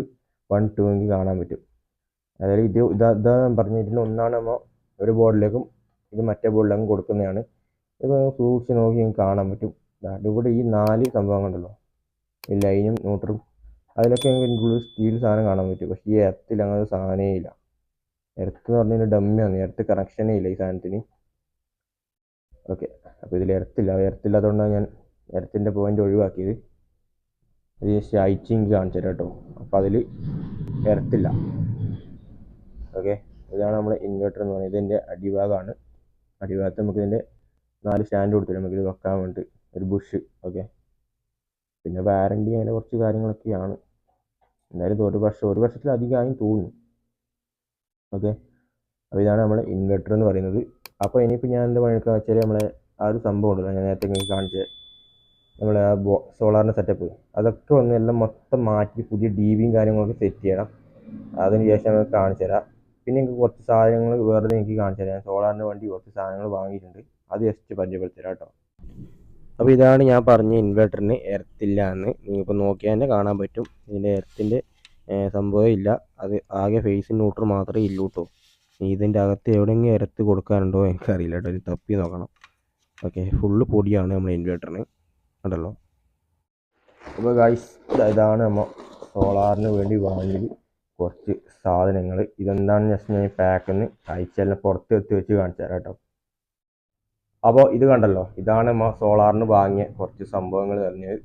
1, 2 എനിക്ക് കാണാൻ പറ്റും. അതായത് ഇതാ പറഞ്ഞിരുന്ന ഒന്നാണ് നമ്മൾ ഒരു ബോർഡിലേക്കും ഇത് മറ്റേ ബോർഡിലേക്കും കൊടുക്കുന്നതാണ്. ഇത് സൂക്ഷിച്ച് നോക്കി നിങ്ങൾക്ക് കാണാൻ പറ്റും. ഇവിടെ ഈ 4 സംഭവങ്ങളുണ്ടല്ലോ, ഈ ലൈനും ന്യൂട്രലും, അതിലൊക്കെ എനിക്ക് സ്റ്റീൽ സാധനം കാണാൻ പറ്റും. പക്ഷേ ഈ എർത്തിൽ അങ്ങനെ സാധനമേ ഇല്ല. എർത്ത് എന്ന് പറഞ്ഞാൽ ഡമ്മിയാണ്, എർത്ത് കണക്ഷനേ ഇല്ല ഈ സാധനത്തിന്. ഓക്കെ, അപ്പോൾ ഇതിൽ എർത്തില്ലാത്തതുകൊണ്ടാണ് ഞാൻ എർത്തിൻ്റെ പോയിന്റ് ഒഴിവാക്കിയത്. അത് ജസ്റ്റ് അയച്ചിങ് കാണിച്ചു തരാം കേട്ടോ. അപ്പോൾ അതിൽ എർത്തില്ല. ഓക്കെ, ഇതാണ് നമ്മുടെ ഇൻവെർട്ടർ എന്ന് പറയുന്നത്. ഇതിൻ്റെ അടിഭാഗമാണ്. അടിഭാഗത്ത് നമുക്ക് ഇതിൻ്റെ 4 സ്റ്റാൻഡ് കൊടുത്തിട്ട് നമുക്കിത് വെക്കാൻ വേണ്ടി ഒരു ബുഷ്. ഓക്കെ, പിന്നെ വാറണ്ടി അങ്ങനെ കുറച്ച് കാര്യങ്ങളൊക്കെയാണ്. എന്തായാലും ഒരു വർഷത്തിലധികമായി തോന്നുന്നു. ഓക്കെ, അപ്പോൾ ഇതാണ് നമ്മുടെ ഇൻവെർട്ടർ എന്ന് പറയുന്നത്. അപ്പോൾ ഇനിയിപ്പോൾ ഞാൻ എന്താ പണിയെടുക്കുക വെച്ചാൽ നമ്മളെ ആ ഒരു സംഭവം ഉണ്ടല്ലോ, ഞാൻ നേരത്തെ നിങ്ങൾക്ക് കാണിച്ചത് നമ്മളെ ആ സോളാറിൻ്റെ സെറ്റപ്പ്, അതൊക്കെ ഒന്ന് എല്ലാം മൊത്തം മാറ്റി പുതിയ DBയും കാര്യങ്ങളൊക്കെ സെറ്റ് ചെയ്യണം. അതിന് ശേഷം നമുക്ക് കാണിച്ചു തരാം. പിന്നെ എനിക്ക് കുറച്ച് സാധനങ്ങൾ വേറെ എനിക്ക് കാണിച്ചു തരാം. സോളാറിന് വേണ്ടി കുറച്ച് സാധനങ്ങൾ വാങ്ങിയിട്ടുണ്ട്, അത് ജസ്റ്റ് പരിചയപ്പെടുത്തരാം കേട്ടോ. അപ്പോൾ ഇതാണ് ഞാൻ പറഞ്ഞ ഇൻവെർട്ടറിന് എർത്തില്ല എന്ന്. നിങ്ങൾക്ക് നോക്കിയാൽ തന്നെ കാണാൻ പറ്റും. ഇതിൻ്റെ എർത്തിൻ്റെ സംഭവം ഇല്ല, അത് ആകെ ഫേസ് ന്യൂട്രൽ മാത്രമേ ഇല്ലൂ കേട്ടോ. ഇതിൻ്റെ അകത്ത് എവിടെയെങ്കിലും എർത്ത് കൊടുക്കാനുണ്ടോ എനിക്കറിയില്ല കേട്ടോ, ഇത് തപ്പി നോക്കണം. ഓക്കെ, ഫുള്ള് പൊടിയാണ് നമ്മുടെ ഇൻവെർട്ടറിന്, ഉണ്ടല്ലോ. അപ്പോൾ ഗൈസ്, ഇതാണ് നമ്മൾ സോളാറിന് വേണ്ടി വാങ്ങിയത് കുറച്ച് സാധനങ്ങൾ. ഇതെന്താണെന്ന് ജസ്റ്റ് ഞാൻ പാക്കെന്ന് അയച്ചെല്ലാം പുറത്ത് എത്തി വെച്ച് കാണിച്ചു തരാം കേട്ടോ. അപ്പോൾ ഇത് കണ്ടല്ലോ, ഇതാണ് നമ്മൾ സോളാറിന് വാങ്ങിയ കുറച്ച് സംഭവങ്ങൾ പറഞ്ഞത്.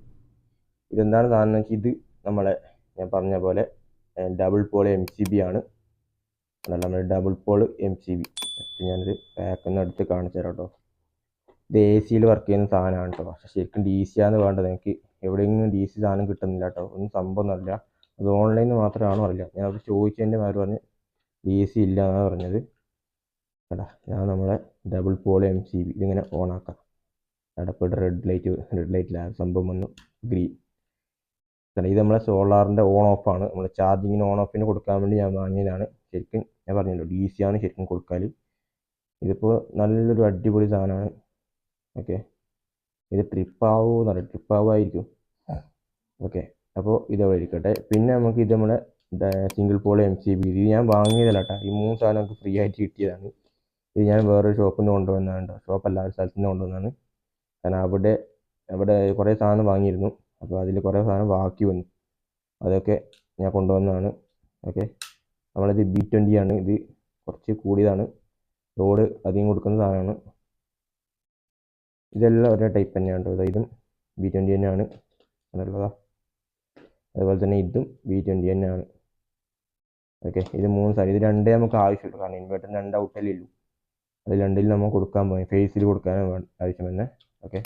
ഇതെന്താണ് സാധനം എന്ന് വെച്ചാൽ, ഇത് നമ്മളെ ഞാൻ പറഞ്ഞ പോലെ ഡബിൾ പോൾ MCB ആണ്. നമ്മുടെ ഡബിൾ പോൾ MCB ഞാനൊരു പാക്കെന്ന് എടുത്ത് കാണിച്ചു തരാം കേട്ടോ. ഇത് AC വർക്ക് ചെയ്യുന്ന സാധനമാണ് കേട്ടോ. പക്ഷേ ശരിക്കും DC ആണ് വേണ്ടത്. എനിക്ക് എവിടെയെങ്കിലും DC സാധനം കിട്ടുന്നില്ല കേട്ടോ, ഒന്നും സംഭവമൊന്നുമില്ല. അത് ഓൺലൈനിൽ മാത്രമാണോ അറിയില്ല. ഞാൻ അവിടെ ചോദിച്ചതിൻ്റെ മാര് പറഞ്ഞ് DC ഇല്ല എന്നാണ് പറഞ്ഞത്. കേട്ടാ, ഞാൻ നമ്മളെ ഡബിൾ പോൾ MCB ഇതിങ്ങനെ ഓണാക്കാം. അടപ്പിട്ട് റെഡ് ലൈറ്റില്ല സംഭവം വന്നു, ഗ്രീൻ. ഇത് നമ്മളെ സോളാറിൻ്റെ ഓൺ ഓഫാണ്. നമ്മൾ ചാർജിങ്ങിന് ഓൺ ഓഫിന് കൊടുക്കാൻ വേണ്ടി ഞാൻ വാങ്ങിയതാണ്. ശരിക്കും ഞാൻ പറഞ്ഞല്ലോ, DC ആണ് ശരിക്കും കൊടുക്കാൽ. ഇതിപ്പോൾ നല്ലൊരു അടിപൊളി സാധനമാണ്. ഓക്കെ, ഇത് ട്രിപ്പാവുമായിരിക്കും. ഓക്കെ, അപ്പോൾ ഇതവിടെ ഇരിക്കട്ടെ. പിന്നെ നമുക്ക് ഇത് നമ്മളെ സിംഗിൾ പോൾ MCB, ഇത് ഞാൻ വാങ്ങിയതല്ല കേട്ടോ. ഈ 3 സാധനം നമുക്ക് ഫ്രീ ആയിട്ട് കിട്ടിയതാണ്. ഇത് ഞാൻ വേറൊരു ഷോപ്പിൽ നിന്ന് കൊണ്ടുവന്നതാണ് കേട്ടോ. ഷോപ്പല്ല, ഒരു സ്ഥലത്ത് നിന്ന് കൊണ്ടുവന്നതാണ്. കാരണം അവിടെ കുറേ സാധനം വാങ്ങിയിരുന്നു. അപ്പോൾ അതിൽ കുറേ സാധനം ബാക്കി വന്നു, അതൊക്കെ ഞാൻ കൊണ്ടുവന്നതാണ്. ഓക്കെ, നമ്മളിത് B20 ആണ്. ഇത് കുറച്ച് കൂടിയതാണ്, ലോഡ് അധികം കൊടുക്കുന്ന സാധനമാണ്. ഇതെല്ലാം ഒരേ ടൈപ്പ് തന്നെയാണ് കേട്ടോ. ഇതും B20 തന്നെയാണ് എന്നുള്ളതാ. അതുപോലെ തന്നെ ഇതും B20 തന്നെയാണ്. ഓക്കെ, ഇത് 3 സാധനം, ഇത് രണ്ടേ നമുക്ക് ആവശ്യമുള്ളൂ. കാരണം ഇൻവെർട്ടറിന് 2 ഔട്ടല്ലേ ഉള്ളൂ. അത് രണ്ടിൽ നമ്മൾ കൊടുക്കാൻ പോയി, ഫേസിൽ കൊടുക്കാനും ആവശ്യം തന്നെ. ഓക്കെ,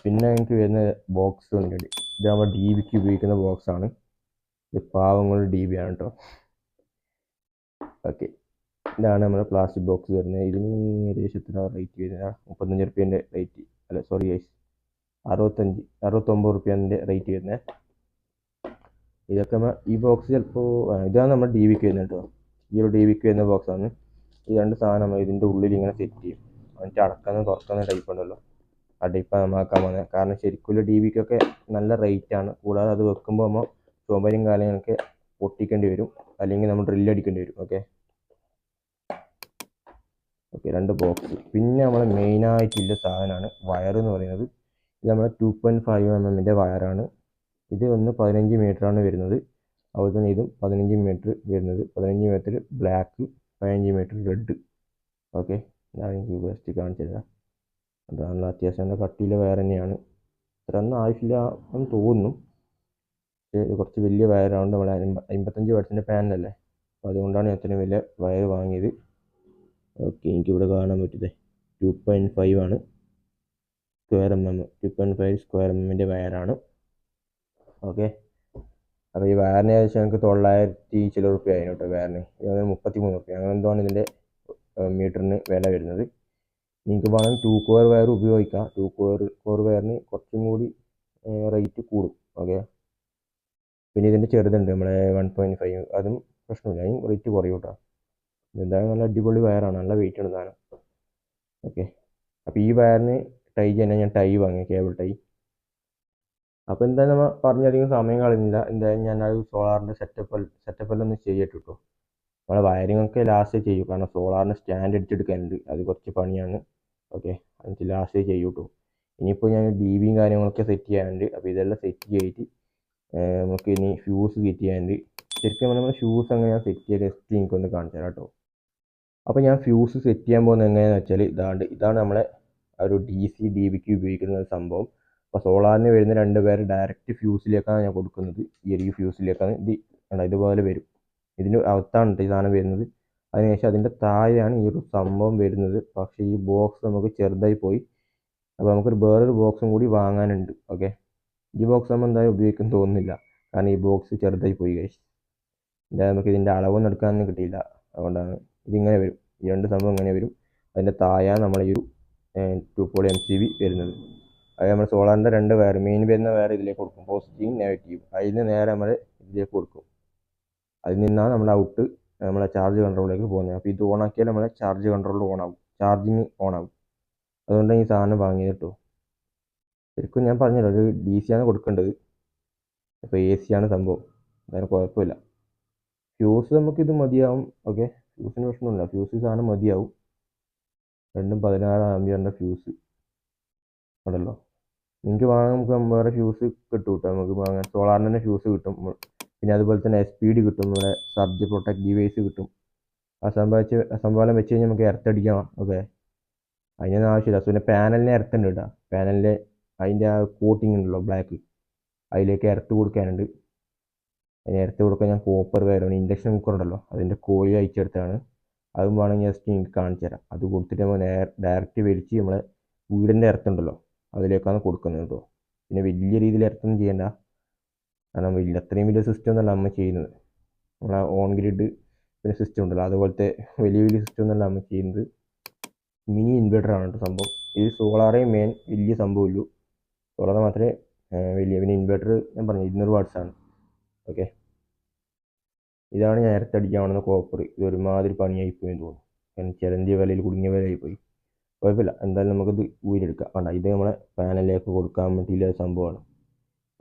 പിന്നെ എനിക്ക് വരുന്ന ബോക്സ് വന്നിട്ടുണ്ട്. ഇത് നമ്മൾ DBക്ക് ഉപയോഗിക്കുന്ന ബോക്സാണ്. ഇത് പാവങ്ങളുടെ DB ആണ് കേട്ടോ. ഓക്കെ, ഇതാണ് നമ്മുടെ പ്ലാസ്റ്റിക് ബോക്സ് വരുന്നത്. ഇതിന് ഏകദേശം റേറ്റ് വരുന്നത് 35 റുപ്യേൻ്റെ റേറ്റ്, അല്ല സോറി ഗൈസ്, 69 റുപ്യേൻ്റെ റേറ്റ് വരുന്നത്. ഇതൊക്കെ ഈ ബോക്സ് ചിലപ്പോൾ ഇതാണ് നമ്മുടെ DBക്ക് വരുന്നത് കേട്ടോ. ഈ ഒരു DBക്ക് വരുന്ന ബോക്സാണ്. ഈ 2 സാധനം ഇതിൻ്റെ ഉള്ളിൽ ഇങ്ങനെ സെറ്റ് ചെയ്യും. എന്നിട്ട് അടക്കുന്ന തുറക്കുന്ന ടൈപ്പ് ഉണ്ടല്ലോ, ആ ടൈപ്പാണ് നമ്മൾ ആക്കാൻ പോകുന്നത്. കാരണം ശരിക്കും DBക്കൊക്കെ നല്ല റേറ്റാണ്. കൂടാതെ അത് വെക്കുമ്പോൾ നമ്മൾ ചുമരും കാര്യങ്ങളൊക്കെ പൊട്ടിക്കേണ്ടി വരും, അല്ലെങ്കിൽ നമ്മൾ ഡ്രില്ലടിക്കേണ്ടി വരും. Okay, 2 box. പിന്നെ നമ്മൾ മെയിനായിട്ടുള്ള സാധനമാണ് വയർ എന്ന് പറയുന്നത്. ഇത് നമ്മുടെ 2.5 mm വയറാണ്. ഇത് ഒന്ന് 15 മീറ്ററാണ് വരുന്നത്. അതുപോലെ തന്നെ ഇതും 15 മീറ്റർ വരുന്നത്. 15 metre black, 15 metre red. Okay, ഞാൻ എനിക്ക് ബെസ്റ്റ് കാണിച്ചു തരാം. അത് നല്ല അത്യാവശ്യം നല്ല കട്ടിയിലെ വയർ തന്നെയാണ്. ഇത്ര ഒന്നും ആവശ്യമില്ല എന്ന് തോന്നുന്നു. പക്ഷേ ഇത് കുറച്ച് വലിയ വയറാണ്. നമ്മുടെ 55 വാട്ട്സിൻ്റെ പാനലല്ലേ, അപ്പോൾ അതുകൊണ്ടാണ് ഞാൻ ഇത്രയും വലിയ വയർ വാങ്ങിയത്. ഓക്കെ, എനിക്കിവിടെ കാണാൻ പറ്റുന്നത് 2.5 ആണ് സ്ക്വയർ mm. 2.5 സ്ക്വയർ എമ്മിൻ്റെ വയറാണ്. ഓക്കെ, അപ്പോൾ ഈ വയറിന് ഏകദേശം ഞങ്ങൾക്ക് 900 ചില റുപ്യ ആയിരുന്നു കേട്ടോ. വയറിന് 33 റുപ്യ അങ്ങനെ എന്താണ് ഇതിൻ്റെ മീറ്ററിന് വില വരുന്നത്. നിങ്ങൾക്ക് വേണമെങ്കിൽ 2 കോർ വയർ ഉപയോഗിക്കാം. 2 കോർ വയറിന് കുറച്ചും കൂടി റേറ്റ് കൂടും. ഓക്കെ, പിന്നെ ഇതിൻ്റെ ചെറുതുണ്ട് നമ്മളെ 1.5, അതും പ്രശ്നമില്ല, അതിന് റേറ്റ് കുറയും കേട്ടോ. എന്തായാലും നല്ല അടിപൊളി വയറാണ്, നല്ല വെയിറ്റ് ആണ് സാധനം. ഓക്കെ, അപ്പോൾ ഈ വയറിന് ടൈ ചെയ്യാൻ ഞാൻ ടൈ വാങ്ങി, കേബിൾ ടൈ. അപ്പോൾ എന്തായാലും നമ്മൾ പറഞ്ഞധികം സമയം കളയുന്നില്ല. എന്തായാലും ഞാൻ ആ സോളാറിൻ്റെ സെറ്റപ്പെല്ലാം ഒന്ന് ചെയ്തിട്ട് കേട്ടോ. നമ്മളെ വയറിംഗ് ഒക്കെ ലാസ്റ്റ് ചെയ്യും, കാരണം സോളാറിന് സ്റ്റാൻഡ് അടിച്ചെടുക്കാനുണ്ട്, അത് കുറച്ച് പണിയാണ്. ഓക്കെ, അത് ലാസ്റ്റ് ചെയ്യും കേട്ടോ. ഇനിയിപ്പോൾ ഞാൻ DBയും കാര്യങ്ങളൊക്കെ സെറ്റ് ചെയ്യാനുണ്ട്. അപ്പോൾ ഇതെല്ലാം സെറ്റ് ചെയ്തിട്ട് നമുക്ക് ഇനി ഫ്യൂസ് സെറ്റ് ചെയ്യാനുണ്ട്. ശരിക്കും നമ്മൾ ഫ്യൂസ് എങ്ങനെയാണ് സെറ്റ് ചെയ്ത് ജസ്റ്റ് എനിക്കൊന്ന് കാണിച്ചു തരാം കേട്ടോ. അപ്പോൾ ഞാൻ ഫ്യൂസ് സെറ്റ് ചെയ്യാൻ പോകുന്നത് എങ്ങനെയാണെന്ന് വെച്ചാൽ ഇതാണ് നമ്മളെ ഒരു DC DBക്ക് ഉപയോഗിക്കുന്ന ഒരു സംഭവം. അപ്പോൾ സോളാറിന് വരുന്ന 2 പേര് ഡയറക്റ്റ് ഫ്യൂസിലേക്കാണ് ഞാൻ കൊടുക്കുന്നത്. ഈ ഒരു ഫ്യൂസിലേക്കാണ് ഇതുപോലെ വരും. ഇതിന് അകത്താണ് ഈ സാധനം വരുന്നത്. അതിനുശേഷം അതിൻ്റെ താഴെയാണ് ഈ ഒരു സംഭവം വരുന്നത്. പക്ഷേ ഈ ബോക്സ് നമുക്ക് ചെറുതായി പോയി, അപ്പോൾ നമുക്കൊരു വേറൊരു ബോക്സും കൂടി വാങ്ങാനുണ്ട്. ഓക്കെ, ഈ ബോക്സ് നമ്മൾ എന്തായാലും ഉപയോഗിക്കാൻ തോന്നുന്നില്ല, കാരണം ഈ ബോക്സ് ചെറുതായി പോയി ഗൈസ്. എന്തായാലും നമുക്ക് ഇതിൻ്റെ അളവൊന്നും എടുക്കാനൊന്നും കിട്ടിയില്ല, അതുകൊണ്ടാണ് ഇതിങ്ങനെ വരും. ഈ 2 സംഭവം ഇങ്ങനെ വരും. അതിൻ്റെ താഴെയാണ് നമ്മൾ ഈ ഒരു 2 MCB വരുന്നത്. അത് നമ്മൾ സോളാറിൻ്റെ 2 വയർ, മെയിൻ വരുന്ന വയർ ഇതിലേക്ക് കൊടുക്കും, പോസിറ്റീവും നെഗറ്റീവും. അതിന് നേരെ നമ്മൾ ഇതിലേക്ക് കൊടുക്കും. അതിൽ നിന്നാണ് നമ്മുടെ ഔട്ട് നമ്മളെ ചാർജ് കൺട്രോളിലേക്ക് പോകുന്നത്. അപ്പോൾ ഇത് ഓണാക്കിയാൽ നമ്മളെ ചാർജ് കൺട്രോൾ ഓണാകും, ചാർജിങ് ഓണാകും. അതുകൊണ്ടാണ് ഈ സാധനം വാങ്ങിയത് കേട്ടോ. ശരിക്കും ഞാൻ പറഞ്ഞല്ലോ, ഒരു DC ആണ് കൊടുക്കേണ്ടത്, അപ്പോൾ AC ആണ് സംഭവം. എന്തായാലും കുഴപ്പമില്ല. ഫ്യൂസ് നമുക്കിത് മതിയാവും. ഓക്കെ, ഫ്യൂസിന് പ്രശ്നമില്ല, ഫ്യൂസ് സാധനം മതിയാവും. രണ്ടും 16 ആമ്പിയറിൻ്റെ ഫ്യൂസ് ഉണ്ടല്ലോ. നിങ്ങൾക്ക് വാങ്ങാൻ നമുക്ക് വേറെ ഫ്യൂസ് കിട്ടും കേട്ടോ. നമുക്ക് വാങ്ങാൻ സോളാറിന് തന്നെ ഫ്യൂസ് കിട്ടും. പിന്നെ അതുപോലെ തന്നെ SPD കിട്ടും, നമ്മുടെ സർജ് പ്രൊട്ടക്ട് ഡിവൈസ് കിട്ടും. ആ സംഭവം വെച്ച് കഴിഞ്ഞാൽ നമുക്ക് എർത്തടിക്കാം. ഓക്കെ, അതിനൊന്നും ആവശ്യമില്ല. പിന്നെ പാനലിനെ എർത്തുണ്ട് കേട്ടോ. പാനലിൻ്റെ അതിൻ്റെ ആ കോട്ടിങ് ഉണ്ടല്ലോ ബ്ലാക്ക്, അതിലേക്ക് എർത്ത് കൊടുക്കാനുണ്ട്. അതിന് എർത്ത് കൊടുക്കാൻ ഞാൻ കോപ്പർ വയറാണ്, ഇൻഡക്ഷൻ കുക്കർ ഉണ്ടല്ലോ അതിൻ്റെ കോയിൽ അയച്ചെടുത്താണ്. അതും വേണമെങ്കിൽ ജസ്റ്റ് എനിക്ക് കാണിച്ചു തരാം. അത് കൊടുത്തിട്ട് നമ്മൾ ഡയറക്റ്റ് വലിച്ച് നമ്മളെ വീടിൻ്റെ എർത്തുണ്ടല്ലോ അതിലേക്കാണ് കൊടുക്കുന്നത് കേട്ടോ. പിന്നെ വലിയ രീതിയിൽ എർത്തൊന്നും ചെയ്യേണ്ട, കാരണം അത്രയും വലിയ സിസ്റ്റം ഒന്നല്ല നമ്മൾ ചെയ്യുന്നത്. നമ്മളെ ഓൺ ഗ്രിഡ് പിന്നെ സിസ്റ്റം ഉണ്ടല്ലോ, അതുപോലത്തെ വലിയ സിസ്റ്റം ഒന്നല്ല നമ്മൾ ചെയ്യുന്നത്. മിനി ഇൻവെർട്ടറാണ് കേട്ടോ സംഭവം. ഇത് സോളാറേ മെയിൻ വലിയ സംഭവമില്ലൂ, സോളാർ മാത്രമേ വലിയ. പിന്നെ ഇൻവെർട്ടർ ഞാൻ പറഞ്ഞു 200 വാട്ട്സാണ്. ഓക്കെ, ഇതാണ് ഞാൻ എർത്തടിക്കാൻ വേണ്ടുന്ന കോപ്പർ. ഇത് ഒരുമാതിരി പണിയായിപ്പോയി എന്ന് തോന്നുന്നു, കാരണം ചിലന്തിയ വിലയിൽ കുടുങ്ങിയ വിലയായിപ്പോയി. കുഴപ്പമില്ല, എന്തായാലും നമുക്കിത് ഊരിയെടുക്കാം. വേണ്ട, ഇത് നമ്മളെ പാനലിലേക്ക് കൊടുക്കാൻ വേണ്ടിയുള്ള സംഭവമാണ്.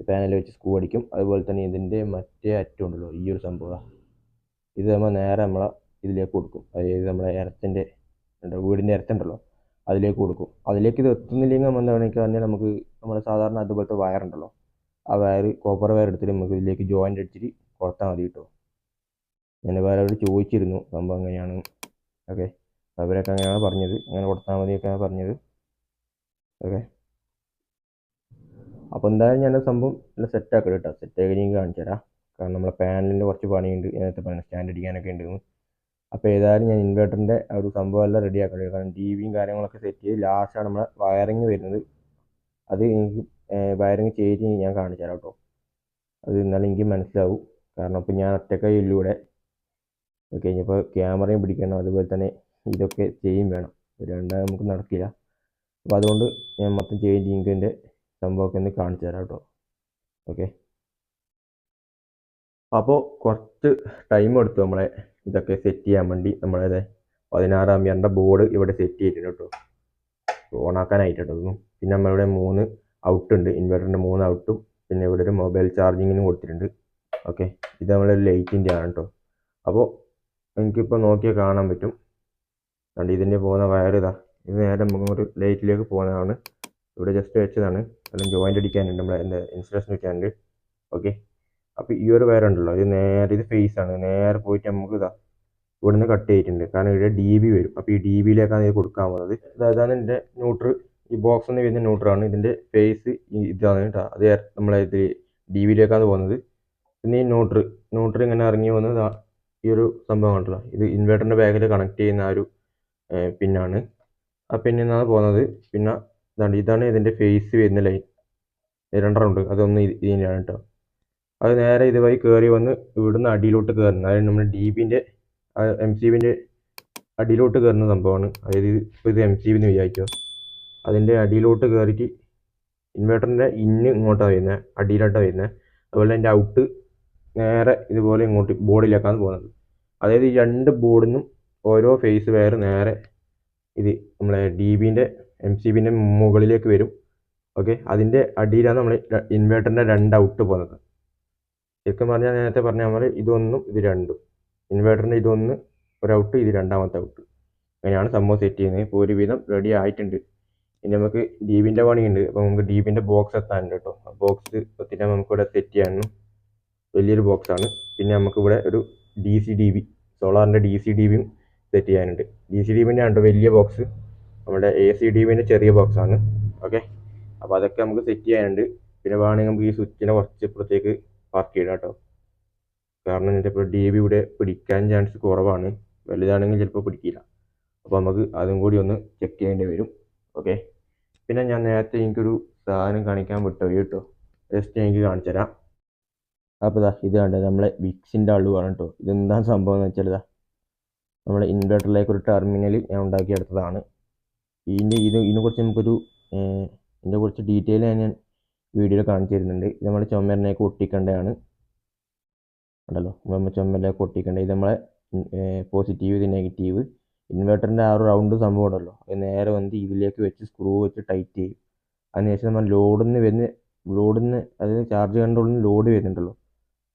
പാനൽ വെച്ച് സ്ക്രൂ അടിക്കും. അതുപോലെ തന്നെ ഇതിൻ്റെ മറ്റേ അറ്റം ഉണ്ടല്ലോ, ഈ ഒരു സംഭവം, ഇത് നമ്മൾ നേരെ നമ്മളെ ഇതിലേക്ക് കൊടുക്കും. അതായത് നമ്മളെ എർത്തിൻ്റെ വീടിൻ്റെ എർത്തുണ്ടല്ലോ അതിലേക്ക് കൊടുക്കും. അതിലേക്ക് ഇത് എത്തുന്നില്ലെങ്കിൽ നമ്മൾ എന്താ വേണമെങ്കിൽ പറഞ്ഞാൽ നമുക്ക് നമ്മൾ സാധാരണ അതുപോലത്തെ വയറുണ്ടല്ലോ, ആ വയർ കോപ്പർ വയർ എടുത്തിട്ട് നമുക്ക് ഇതിലേക്ക് ജോയിൻ്റ് അടിച്ചിട്ട് കൊടുത്താൽ മതി കേട്ടോ. ഞാൻ വേറെ അവരോട് ചോദിച്ചിരുന്നു സംഭവം എങ്ങനെയാണ്. ഓക്കെ, അവരൊക്കെ അങ്ങനെയാണ് പറഞ്ഞത്, അങ്ങനെ കൊടുത്താൽ മതിയൊക്കെയാണ് പറഞ്ഞത്. ഓക്കെ, അപ്പോൾ എന്തായാലും ഞാൻ സംഭവം എല്ലാം സെറ്റാക്കി കേട്ടോ. സെറ്റാക്കി എനിക്ക് കാണിച്ചു തരാം, കാരണം നമ്മളെ പാനലിൻ്റെ കുറച്ച് പണിയുണ്ട്. നേരത്തെ പറഞ്ഞ സ്റ്റാൻഡ് അടിക്കാനൊക്കെ ഉണ്ട്. അപ്പോൾ ഏതായാലും ഞാൻ ഇൻവെർട്ടറിൻ്റെ ആ ഒരു സംഭവം എല്ലാം റെഡി ആക്കട്ടെ, കാരണം DBയും കാര്യങ്ങളൊക്കെ സെറ്റ് ചെയ്ത് ലാസ്റ്റാണ് നമ്മളെ വയറിങ് വരുന്നത്. അത് എനിക്ക് വയറിങ് ചെയ്ത് ഞാൻ കാണിച്ചു തരാം കേട്ടോ. അത് എന്നാലും എനിക്ക് മനസ്സിലാവും, കാരണം ഇപ്പോൾ ഞാൻ ഒറ്റക്കായി ഉള്ളൂടെ. ഓക്കെ, ഇനിയിപ്പോൾ ക്യാമറയും പിടിക്കണം, അതുപോലെ തന്നെ ഇതൊക്കെ ചെയ്യും വേണം, രണ്ടാമത് നമുക്ക് നടക്കില്ല. അപ്പോൾ അതുകൊണ്ട് ഞാൻ മൊത്തം ചെയ്ത് ലിങ്കിൻ്റെ സംഭവമൊക്കെ ഒന്ന് കാണിച്ചു തരാം കേട്ടോ. ഓക്കെ, അപ്പോൾ കുറച്ച് ടൈം എടുത്തു നമ്മളെ ഇതൊക്കെ സെറ്റ് ചെയ്യാൻ വേണ്ടി. നമ്മളത് 16 ആമ്പിയറിൻ്റെ ബോർഡ് ഇവിടെ സെറ്റ് ചെയ്തിട്ടുണ്ട് കേട്ടോ, ഓണാക്കാനായിട്ട് കേട്ടോ. പിന്നെ നമ്മളിവിടെ 3 ഔട്ടുണ്ട്, ഇൻവെർട്ടറിൻ്റെ 3 ഔട്ടും പിന്നെ ഇവിടെ ഒരു മൊബൈൽ ചാർജിങ്ങിനും കൊടുത്തിട്ടുണ്ട്. ഓക്കെ, ഇത് നമ്മളൊരു ലൈറ്റിൻ്റെ ആണ് കേട്ടോ. അപ്പോൾ എനിക്കിപ്പോൾ നോക്കിയാൽ കാണാൻ പറ്റും, കണ്ട് ഇതിൻ്റെ പോകുന്ന വയർ ഇതാ, ഇത് നേരെ നമുക്കൊരു ലൈറ്റിലേക്ക് പോകുന്നതാണ്. ഇവിടെ ജസ്റ്റ് വെച്ചതാണ്, എല്ലാം ജോയിൻ്റ് അടിക്കാനുണ്ട്, നമ്മളെ എൻ്റെ ഇൻസ്റ്റലേഷൻ വെക്കാനുണ്ട്. ഓക്കെ. അപ്പോൾ ഈ ഒരു വയർ ഉണ്ടല്ലോ, ഇത് നേരെ ഇത് ഫേസ് ആണ്, നേരെ പോയിട്ട് നമുക്ക് ഇതാ ഇവിടുന്ന് കട്ട് ചെയ്തിട്ടുണ്ട്. കാരണം ഇവിടെ ഡി ബി വരും. അപ്പോൾ ഈ ഡി ബിയിലേക്കാണ് ഇത് കൊടുക്കാൻ പോകുന്നത്. അതാണ് ഇതിൻ്റെ ന്യൂട്രൽ. ഈ ബോക്സ് എന്ന് വരുന്ന ന്യൂട്രലാണ്. ഇതിൻ്റെ ഫേസ് ഇതാണ് കേട്ടോ. അത് നമ്മളെ ഇത് ഡി ബിയിലേക്കാണ് പോകുന്നത്. പിന്നെ ഈ ന്യൂട്രൽ ഇങ്ങനെ ഇറങ്ങി വന്നത് ഈ ഒരു സംഭവം കണ്ടല്ലോ, ഇത് ഇൻവേർട്ടറിൻ്റെ ബാക്കിൽ കണക്ട് ചെയ്യുന്ന ആ ഒരു പിന്നാണ്. ആ പിന്നിൽ നിന്നാണ് പോകുന്നത്. പിന്നെ ഇതാണ് ഇതിൻ്റെ ഫേസ് വരുന്ന ലൈൻ. രണ്ടെണ്ണം ഉണ്ട്, അതൊന്ന് ഇതിനാണ് കേട്ടോ. അത് നേരെ ഇതുവഴി കയറി വന്ന് ഇവിടുന്ന് അടിയിലോട്ട് കയറുന്നത്, അതായത് നമ്മുടെ ഡി ബിൻ്റെ എം സി ബിൻ്റെ അടിയിലോട്ട് കയറുന്ന സംഭവമാണ്. അതായത് ഇപ്പോൾ ഇത് എം സി ബി എന്ന് വിചാരിച്ചോ, അതിൻ്റെ അടിയിലോട്ട് കയറിയിട്ട് ഇൻവേർട്ടറിൻ്റെ ഇങ്ങോട്ടാണ് വരുന്നത്, അടിയിലോട്ടാണ് വരുന്നത്. അതുപോലെ അതിൻ്റെ ഔട്ട് നേരെ ഇതുപോലെ ഇങ്ങോട്ട് ബോർഡിലേക്കാണ് പോകുന്നത്. അതായത് ഈ രണ്ട് ബോർഡിൽ നിന്നും ഓരോ ഫേസ് വയർ നേരെ ഇത് നമ്മളെ ഡി ബിൻ്റെ എം സി ബിൻ്റെ മുകളിലേക്ക് വരും. ഓക്കെ. അതിൻ്റെ അടിയിലാണ് നമ്മൾ ഇൻവേർട്ടറിൻ്റെ രണ്ട് ഔട്ട് പോകുന്നത്. ശരിക്കും പറഞ്ഞാൽ നേരത്തെ പറഞ്ഞ നമ്മൾ ഇതൊന്നും ഇത് രണ്ടും, ഇൻവേർട്ടറിൻ്റെ ഇതൊന്ന് ഒരു ഔട്ട്, ഇത് രണ്ടാമത്തെ ഔട്ട്. അങ്ങനെയാണ് സംഭവം സെറ്റ് ചെയ്യുന്നത്. ഇപ്പോൾ ഒരുവിധം റെഡി ആയിട്ടുണ്ട്. ഇനി നമുക്ക് ഡി ബിൻ്റെ പണിയുണ്ട്. അപ്പോൾ നമുക്ക് ഡി ബിൻ്റെ ബോക്സ് എത്താനുണ്ട് കേട്ടോ. ആ ബോക്സ് എത്തിയിട്ട് നമുക്കിവിടെ സെറ്റ് ചെയ്യാനും വലിയൊരു ബോക്സാണ്. പിന്നെ നമുക്കിവിടെ ഒരു ഡി സി ഡി ബി, സോളാറിൻ്റെ ഡി സി ഡി ബിയും സെറ്റ് ചെയ്യാനുണ്ട്. ഡി സി ഡി ബിൻ്റെ ആണ് വലിയ ബോക്സ്, നമ്മുടെ എ സി ഡി ബിൻ്റെ ചെറിയ ബോക്സാണ്. ഓക്കെ. അപ്പോൾ അതൊക്കെ നമുക്ക് സെറ്റ് ചെയ്യാനുണ്ട്. പിന്നെ വേണമെങ്കിൽ നമുക്ക് ഈ സ്വിച്ചിനെ കുറച്ച് ഇപ്പുറത്തേക്ക് പാർക്ക് ചെയ്യാം കേട്ടോ. കാരണം എന്നിട്ട് ഇപ്പോൾ ഡി ബി ഇവിടെ പിടിക്കാൻ ചാൻസ് കുറവാണ്, വലുതാണെങ്കിൽ ചിലപ്പോൾ പിടിക്കില്ല. അപ്പോൾ നമുക്ക് അതും കൂടി ഒന്ന് ചെക്ക് ചെയ്യേണ്ടി വരും. ഓക്കെ. പിന്നെ ഞാൻ നേരത്തെ എനിക്കൊരു സാധനം കാണിക്കാൻ വിട്ടുപോയി കേട്ടോ, ജസ്റ്റ് എനിക്ക് കാണിച്ചു തരാം. അപ്പോൾ ഇത് കണ്ടത് നമ്മളെ വിക്സിൻ്റെ അളവാണ് കേട്ടോ. ഇതെന്താണ് സംഭവം എന്ന് വെച്ചാൽ നമ്മുടെ ഇൻവെർട്ടറിലേക്ക് ഒരു ടെർമിനൽ ഞാൻ ഉണ്ടാക്കിയെടുത്തതാണ്. ഇതിനെക്കുറിച്ച് നമുക്കൊരു ഇതിൻ്റെ കുറച്ച് ഡീറ്റെയിൽ ഞാൻ വീഡിയോയിൽ കാണിച്ചു തരുന്നുണ്ട്. ഇത് നമ്മൾ ചുമരിലേക്ക് ഒട്ടിക്കേണ്ടതാണ് ഉണ്ടല്ലോ, നമ്മൾ ചുമരിലേക്ക് ഒട്ടിക്കേണ്ടത്. ഇത് നമ്മളെ പോസിറ്റീവ്, ഇത് നെഗറ്റീവ്. ഇൻവെർട്ടറിൻ്റെ ആ ഒരു റൗണ്ട് സംഭവം ഉണ്ടല്ലോ, അത് നേരെ വന്ന് ഇതിലേക്ക് വെച്ച് സ്ക്രൂ വെച്ച് ടൈറ്റ് ചെയ്യും. അതിനുശേഷം നമ്മൾ ലോഡിന്ന് അതായത് ചാർജ് കൺട്രോളിൽ ലോഡ് വരുന്നുണ്ടല്ലോ,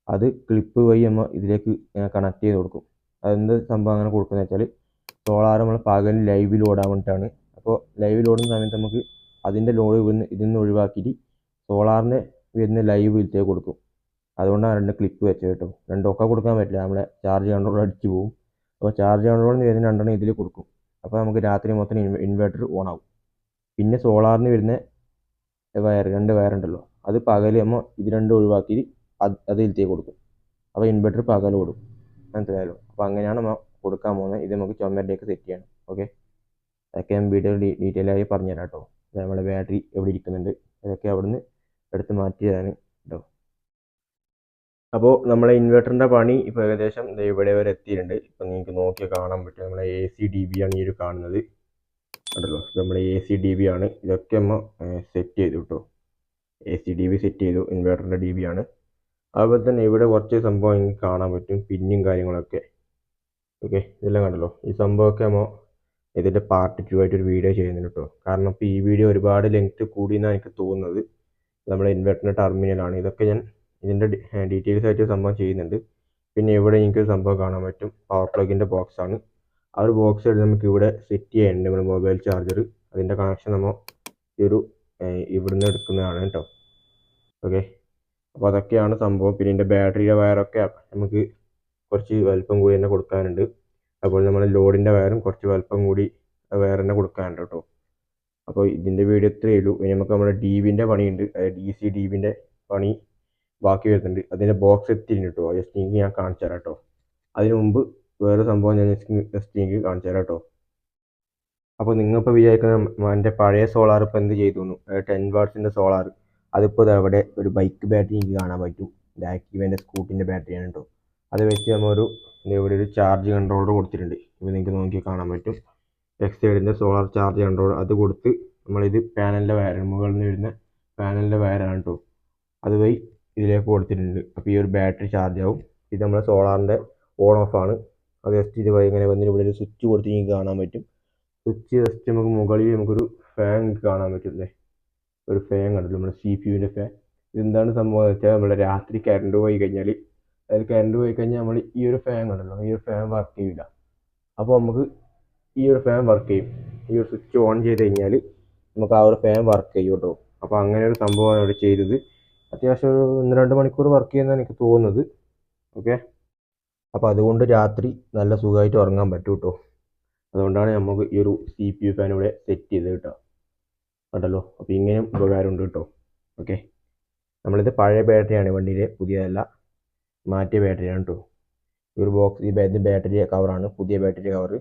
അത് ക്ലിപ്പ് വഴി നമ്മൾ ഇതിലേക്ക് കണക്ട് ചെയ്ത് കൊടുക്കും. അതെന്ത് സംഭവം അങ്ങനെ കൊടുക്കുന്നത് വെച്ചാൽ സോളാർ നമ്മൾ പകൽ ലൈവ് ലോഡ് ആവാൻ വേണ്ടിയിട്ടാണ്. അപ്പോൾ ലൈവ് ലോഡിൻ്റെ സമയത്ത് നമുക്ക് അതിൻ്റെ ലോഡ് ഇതിൽ നിന്ന് ഒഴിവാക്കിയിട്ട് സോളാറിൻ്റെ വരുന്ന ലൈവ് ഇതിലേക്ക് കൊടുക്കും. അതുകൊണ്ടാണ് രണ്ട് ക്ലിപ്പ് വെച്ചത് കേട്ടോ. രണ്ടൊക്കെ കൊടുക്കാൻ പറ്റില്ല, നമ്മളെ ചാർജ് കൺട്രോൾ അടിച്ചു പോകും. അപ്പോൾ ചാർജ് കൺട്രോളിന് വരുന്ന രണ്ടെണ്ണം ഇതിൽ കൊടുക്കും. അപ്പോൾ നമുക്ക് രാത്രി മൊത്തം ഇൻവെർട്ടർ ഓൺ ആവും. പിന്നെ സോളാറിന് വരുന്ന രണ്ട് വയറുണ്ടല്ലോ, അത് പകൽ നമ്മൾ ഇത് രണ്ടും ഒഴിവാക്കി അത് ഇതിലേക്ക് കൊടുക്കും. അപ്പോൾ ഇൻവെർട്ടർ പകൽ ഓടും, മനസ്സിലായല്ലോ. അപ്പോൾ അങ്ങനെയാണ് നമ്മൾ കൊടുക്കാൻ പോകുന്നത്. ഇത് നമുക്ക് ചുമരിലേക്ക് സെറ്റ് ചെയ്യണം. ഓക്കെ. അതൊക്കെ ഞാൻ വീഡിയോ ഡീറ്റെയിൽ ആയി പറഞ്ഞുതരാം കേട്ടോ. നമ്മുടെ ബാറ്ററി എവിടെ ഇരിക്കുന്നുണ്ട് അതൊക്കെ അവിടുന്ന് എടുത്ത് മാറ്റിയതാണ് കേട്ടോ. അപ്പോൾ നമ്മളെ ഇൻവെർട്ടറിൻ്റെ പണി ഇപ്പോൾ ഏകദേശം ഇവിടെ വരെ എത്തിയിട്ടുണ്ട്. ഇപ്പോൾ നിങ്ങൾക്ക് നോക്കിയാൽ കാണാൻ പറ്റും, നമ്മളെ എ സി ഡി ബി ആണ് ഈ ഒരു കാണുന്നത് കണ്ടല്ലോ. നമ്മുടെ എ സി ഡി ബി ആണ്. ഇതൊക്കെ നമ്മൾ സെറ്റ് ചെയ്തു കേട്ടോ. A C D B set ചെയ്തു, ഇൻവെർട്ടറിൻ്റെ ഡി ബി ആണ്. അതുപോലെ തന്നെ ഇവിടെ കുറച്ച് സംഭവം എനിക്ക് കാണാൻ പറ്റും, പിന്നും കാര്യങ്ങളൊക്കെ. ഓക്കെ. ഇതെല്ലാം കണ്ടല്ലോ. ഈ സംഭവമൊക്കെ നമ്മൾ ഇതിൻ്റെ പാർട്ട് 2 ആയിട്ടൊരു വീഡിയോ ചെയ്യുന്നുണ്ട് കേട്ടോ. കാരണം ഇപ്പോൾ ഈ വീഡിയോ ഒരുപാട് ലെങ്ത്ത് കൂടിയെന്നാണ് എനിക്ക് തോന്നുന്നത്. നമ്മുടെ ഇൻവെർട്ടറിൻ്റെ ടെർമിനലാണ്. ഇതൊക്കെ ഞാൻ ഇതിൻ്റെ ഡീറ്റെയിൽസ് ആയിട്ട് സംഭവം ചെയ്യുന്നുണ്ട്. പിന്നെ ഇവിടെ എനിക്കൊരു സംഭവം കാണാൻ പറ്റും, പവർ പ്ലഗിൻ്റെ ബോക്സാണ്. ആ ഒരു ബോക്സ് എടുത്ത് നമുക്ക് ഇവിടെ സെറ്റ് ചെയ്യാനുണ്ട്, നമ്മുടെ മൊബൈൽ ചാർജർ. അതിൻ്റെ കണക്ഷൻ നമ്മൾ ഈ ഒരു ഇവിടുന്ന് എടുക്കുന്നതാണ് കേട്ടോ. ഓക്കെ. അപ്പോൾ അതൊക്കെയാണ് സംഭവം. പിന്നെ ഇതിൻ്റെ ബാറ്ററിയുടെ വയറൊക്കെ നമുക്ക് കുറച്ച് വലുപ്പം കൂടി തന്നെ കൊടുക്കാനുണ്ട്. അതുപോലെ നമ്മൾ ലോഡിൻ്റെ വയറും കുറച്ച് വലുപ്പം കൂടി വയർ തന്നെ കൊടുക്കാനുണ്ട് കേട്ടോ. അപ്പോൾ ഇതിൻ്റെ വീഡിയോ ഇത്രയേ ഉള്ളൂ. ഇനി നമുക്ക് നമ്മുടെ ഡി ബിൻ്റെ പണിയുണ്ട്, അതായത് ഡി സി ഡി ബിൻ്റെ പണി ബാക്കി വരുന്നുണ്ട്. അതിൻ്റെ ബോക്സ് എത്തിയിട്ടുണ്ട് കേട്ടോ. ജസ്റ്റ് എനിക്ക് ഞാൻ കാണിച്ചു തരാം കേട്ടോ. അതിന് മുമ്പ് വേറെ സംഭവം ഞാൻ ജസ്റ്റ് എനിക്ക് കാണിച്ചു തരാം കേട്ടോ. അപ്പോൾ നിങ്ങളിപ്പോൾ വിചാരിക്കുന്ന എൻ്റെ പഴയ സോളാർ ഇപ്പോൾ എന്ത് ചെയ്തു, 10 വാട്ട്സിൻ്റെ സോളാർ, അതിപ്പോൾ അവിടെ ഒരു ബൈക്ക് ബാറ്ററി എനിക്ക് കാണാൻ പറ്റും. ഇത് ആക്റ്റീവേൻ്റെ സ്കൂട്ടിൻ്റെ ബാറ്ററിയാണ് കേട്ടോ. അത് വെച്ച് നമ്മളൊരു ഇവിടെ ഒരു ചാർജ് കൺട്രോളർ കൊടുത്തിട്ടുണ്ട്. ഇപ്പോൾ നിങ്ങൾക്ക് നോക്കി കാണാൻ പറ്റും, എക്സൈഡിൻ്റെ സോളാർ ചാർജ് കൺട്രോളർ. അത് കൊടുത്ത് നമ്മളിത് പാനലിൻ്റെ വയറാണ്, മുകളിൽ നിന്ന് വരുന്ന പാനലിൻ്റെ വയറാണ് കേട്ടോ. അതുവഴി ഇതിലേക്ക് കൊടുത്തിട്ടുണ്ട്. അപ്പോൾ ഈ ഒരു ബാറ്ററി ചാർജ് ആവും. ഇത് നമ്മുടെ സോളാറിൻ്റെ ഓൺ ഓഫ് ആണ്. അത് ജസ്റ്റ് ഇതുവഴി ഇങ്ങനെ വന്നിട്ട് ഇവിടെ ഒരു സ്വിച്ച് കൊടുത്ത് നിങ്ങൾക്ക് കാണാൻ പറ്റും. സ്വിച്ച് ജസ്റ്റ് നമുക്ക് മുകളിൽ നമുക്കൊരു ഫാൻ കാണാൻ പറ്റും അല്ലേ, ഒരു ഫാൻ കണ്ടല്ലോ, നമ്മുടെ CPU-ൻ്റെ ഫാൻ. ഇതെന്താണ് സംഭവം എന്ന് വെച്ചാൽ നമ്മുടെ രാത്രി കറണ്ട് പോയി കഴിഞ്ഞാൽ, അതായത് കറണ്ട് പോയി കഴിഞ്ഞാൽ നമ്മൾ ഈ ഒരു ഫാൻ കണ്ടല്ലോ, ഈ ഒരു ഫാൻ വർക്ക് ചെയ്യില്ല. അപ്പോൾ നമുക്ക് ഈ ഒരു ഫാൻ വർക്ക് ചെയ്യും. ഈ ഒരു സ്വിച്ച് ഓൺ ചെയ്ത് കഴിഞ്ഞാൽ നമുക്ക് ആ ഒരു ഫാൻ വർക്ക് ചെയ്യും കേട്ടോ. അപ്പോൾ അങ്ങനെ ഒരു സംഭവമാണ് ഇവിടെ ചെയ്തത്. അത്യാവശ്യം ഒരു 1-2 മണിക്കൂർ വർക്ക് ചെയ്യുന്നതാണ് എനിക്ക് തോന്നുന്നത്. ഓക്കെ, അപ്പോൾ അതുകൊണ്ട് രാത്രി നല്ല സുഖമായിട്ട് ഉറങ്ങാൻ പറ്റും കേട്ടോ. അതുകൊണ്ടാണ് നമുക്ക് ഈ ഒരു CPU ഫാൻ ഇവിടെ സെറ്റ് ചെയ്ത് കേട്ടോ. കണ്ടല്ലോ, അപ്പോൾ ഇങ്ങനെയും ഉപകാരമുണ്ട് കേട്ടോ. ഓക്കെ, നമ്മളിത് പഴയ ബാറ്ററിയാണ് വണ്ടിയിലെ, പുതിയതല്ല, മാറ്റിയ ബാറ്ററിയാണ് കേട്ടോ. ഈ ഒരു ബോക്സ്, ഇത് ബാറ്ററി കവറാണ്, പുതിയ ബാറ്ററി കവർ,